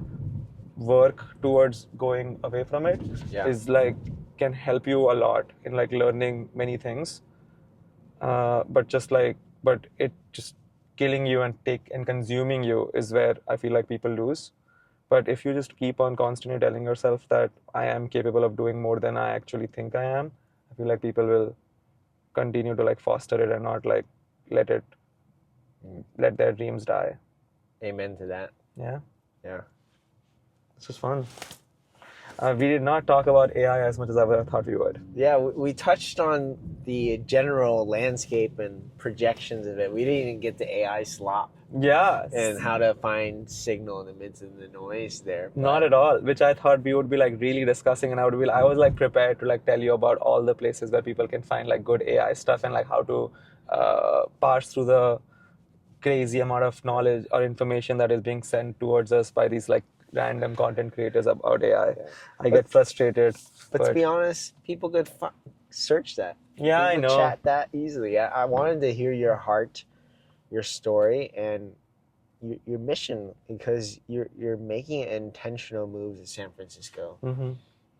work towards going away from it is like can help you a lot in like learning many things. But it just killing you and consuming you is where I feel like people lose. But if you just keep on constantly telling yourself that I am capable of doing more than I actually think I am, I feel like people will continue to like foster it and not like let their dreams die. Amen to that. Yeah. Yeah. This was fun. We did not talk about AI as much as I thought we would. Yeah, we touched on the general landscape and projections of it. We didn't even get the AI slop. Yeah. And how to find signal in the midst of the noise there. But not at all, which I thought we would be like really discussing, and I was like prepared to like tell you about all the places where people can find like good AI stuff and like how to parse through the crazy amount of knowledge or information that is being sent towards us by these like random content creators about AI. I get frustrated. But to be honest, people could search that. Yeah, people I know. Chat that easily. I wanted to hear your heart, your story, and your mission, because you're making intentional moves in San Francisco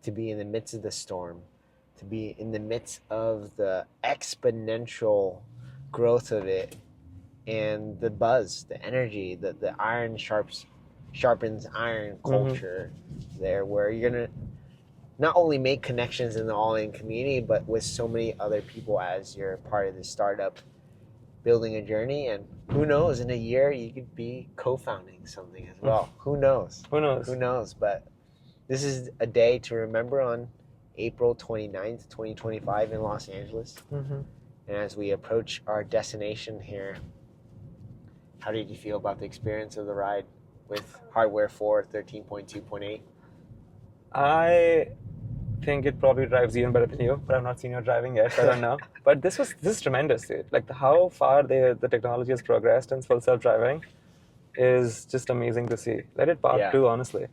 to be in the midst of the storm, to be in the midst of the exponential growth of it, and the buzz, the energy, the iron sharpens iron culture there, where you're gonna not only make connections in the all-in community, but with so many other people as you're part of this startup, building a journey. And who knows, in a year you could be co-founding something as well. Who knows? But this is a day to remember on April 29th, 2025 in Los Angeles. And as we approach our destination here, how did you feel about the experience of the ride with Hardware 4 13.2.8? I think it probably drives even better than you, but I've not seen you driving yet, so I don't know. But this is tremendous, dude. Like how far the technology has progressed in full self-driving is just amazing to see. Let it park too, honestly.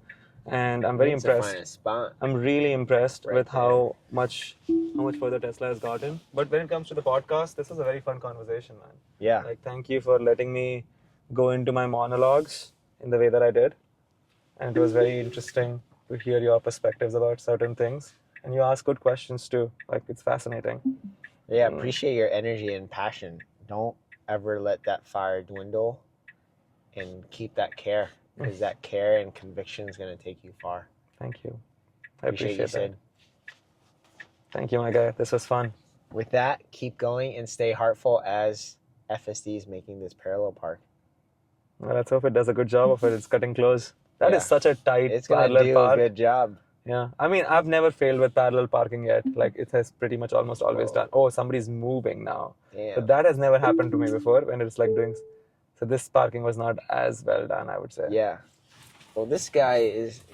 And I'm very impressed. I'm really impressed with how much further Tesla has gotten. But when it comes to the podcast, this was a very fun conversation, man. Yeah. Like thank you for letting me go into my monologues in the way that I did. And it was very interesting to hear your perspectives about certain things. And you ask good questions too. Like it's fascinating. Yeah, appreciate your energy and passion. Don't ever let that fire dwindle, and keep that care, because that care and conviction is going to take you far. Thank you. I appreciate you, that. Sid. Thank you, my guy. This was fun. With that, keep going and stay heartful as FSD is making this parallel park. Well, let's hope it does a good job of it. It's cutting close. That is such a tight it's parallel gonna do park. a good job. Yeah. I mean, I've never failed with parallel parking yet. Like it has pretty much almost always done. Oh, somebody's moving now. Damn. So that has never happened to me before when it's like doing. So this parking was not as well done, I would say. Yeah. Well, this guy is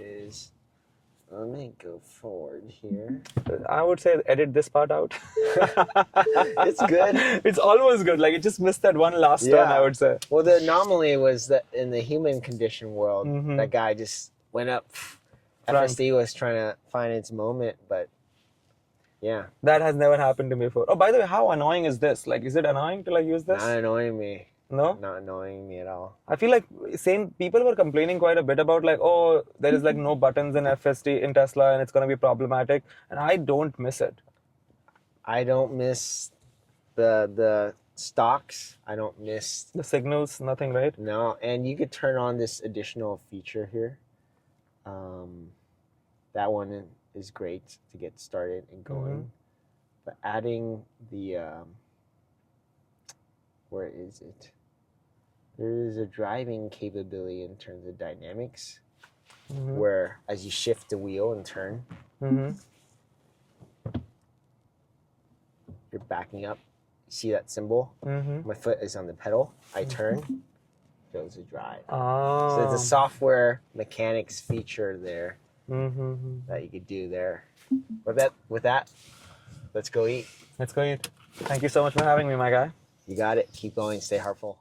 Let me go forward here. I would say edit this part out. It's good. It's almost good. Like it just missed that one last turn, I would say. Well, the anomaly was that in the human condition world, that guy just went up. FSD was trying to find its moment, but yeah. That has never happened to me before. Oh, by the way, how annoying is this? Like, is it annoying to like use this? Not annoying me. No? Not annoying me at all. I feel like people were complaining quite a bit about like, oh, there is like no buttons in FSD in Tesla and it's going to be problematic. And I don't miss it. I don't miss the stocks. I don't miss the signals, nothing, right? No, and you could turn on this additional feature here. That one is great to get started and going. But adding the where is it? There is a driving capability in terms of dynamics, where as you shift the wheel and turn, you're backing up. You see that symbol? My foot is on the pedal. I turn, goes to drive. Oh. So it's a software mechanics feature there that you could do there. With that, let's go eat. Let's go eat. Thank you so much for having me, my guy. You got it. Keep going. Stay heartful.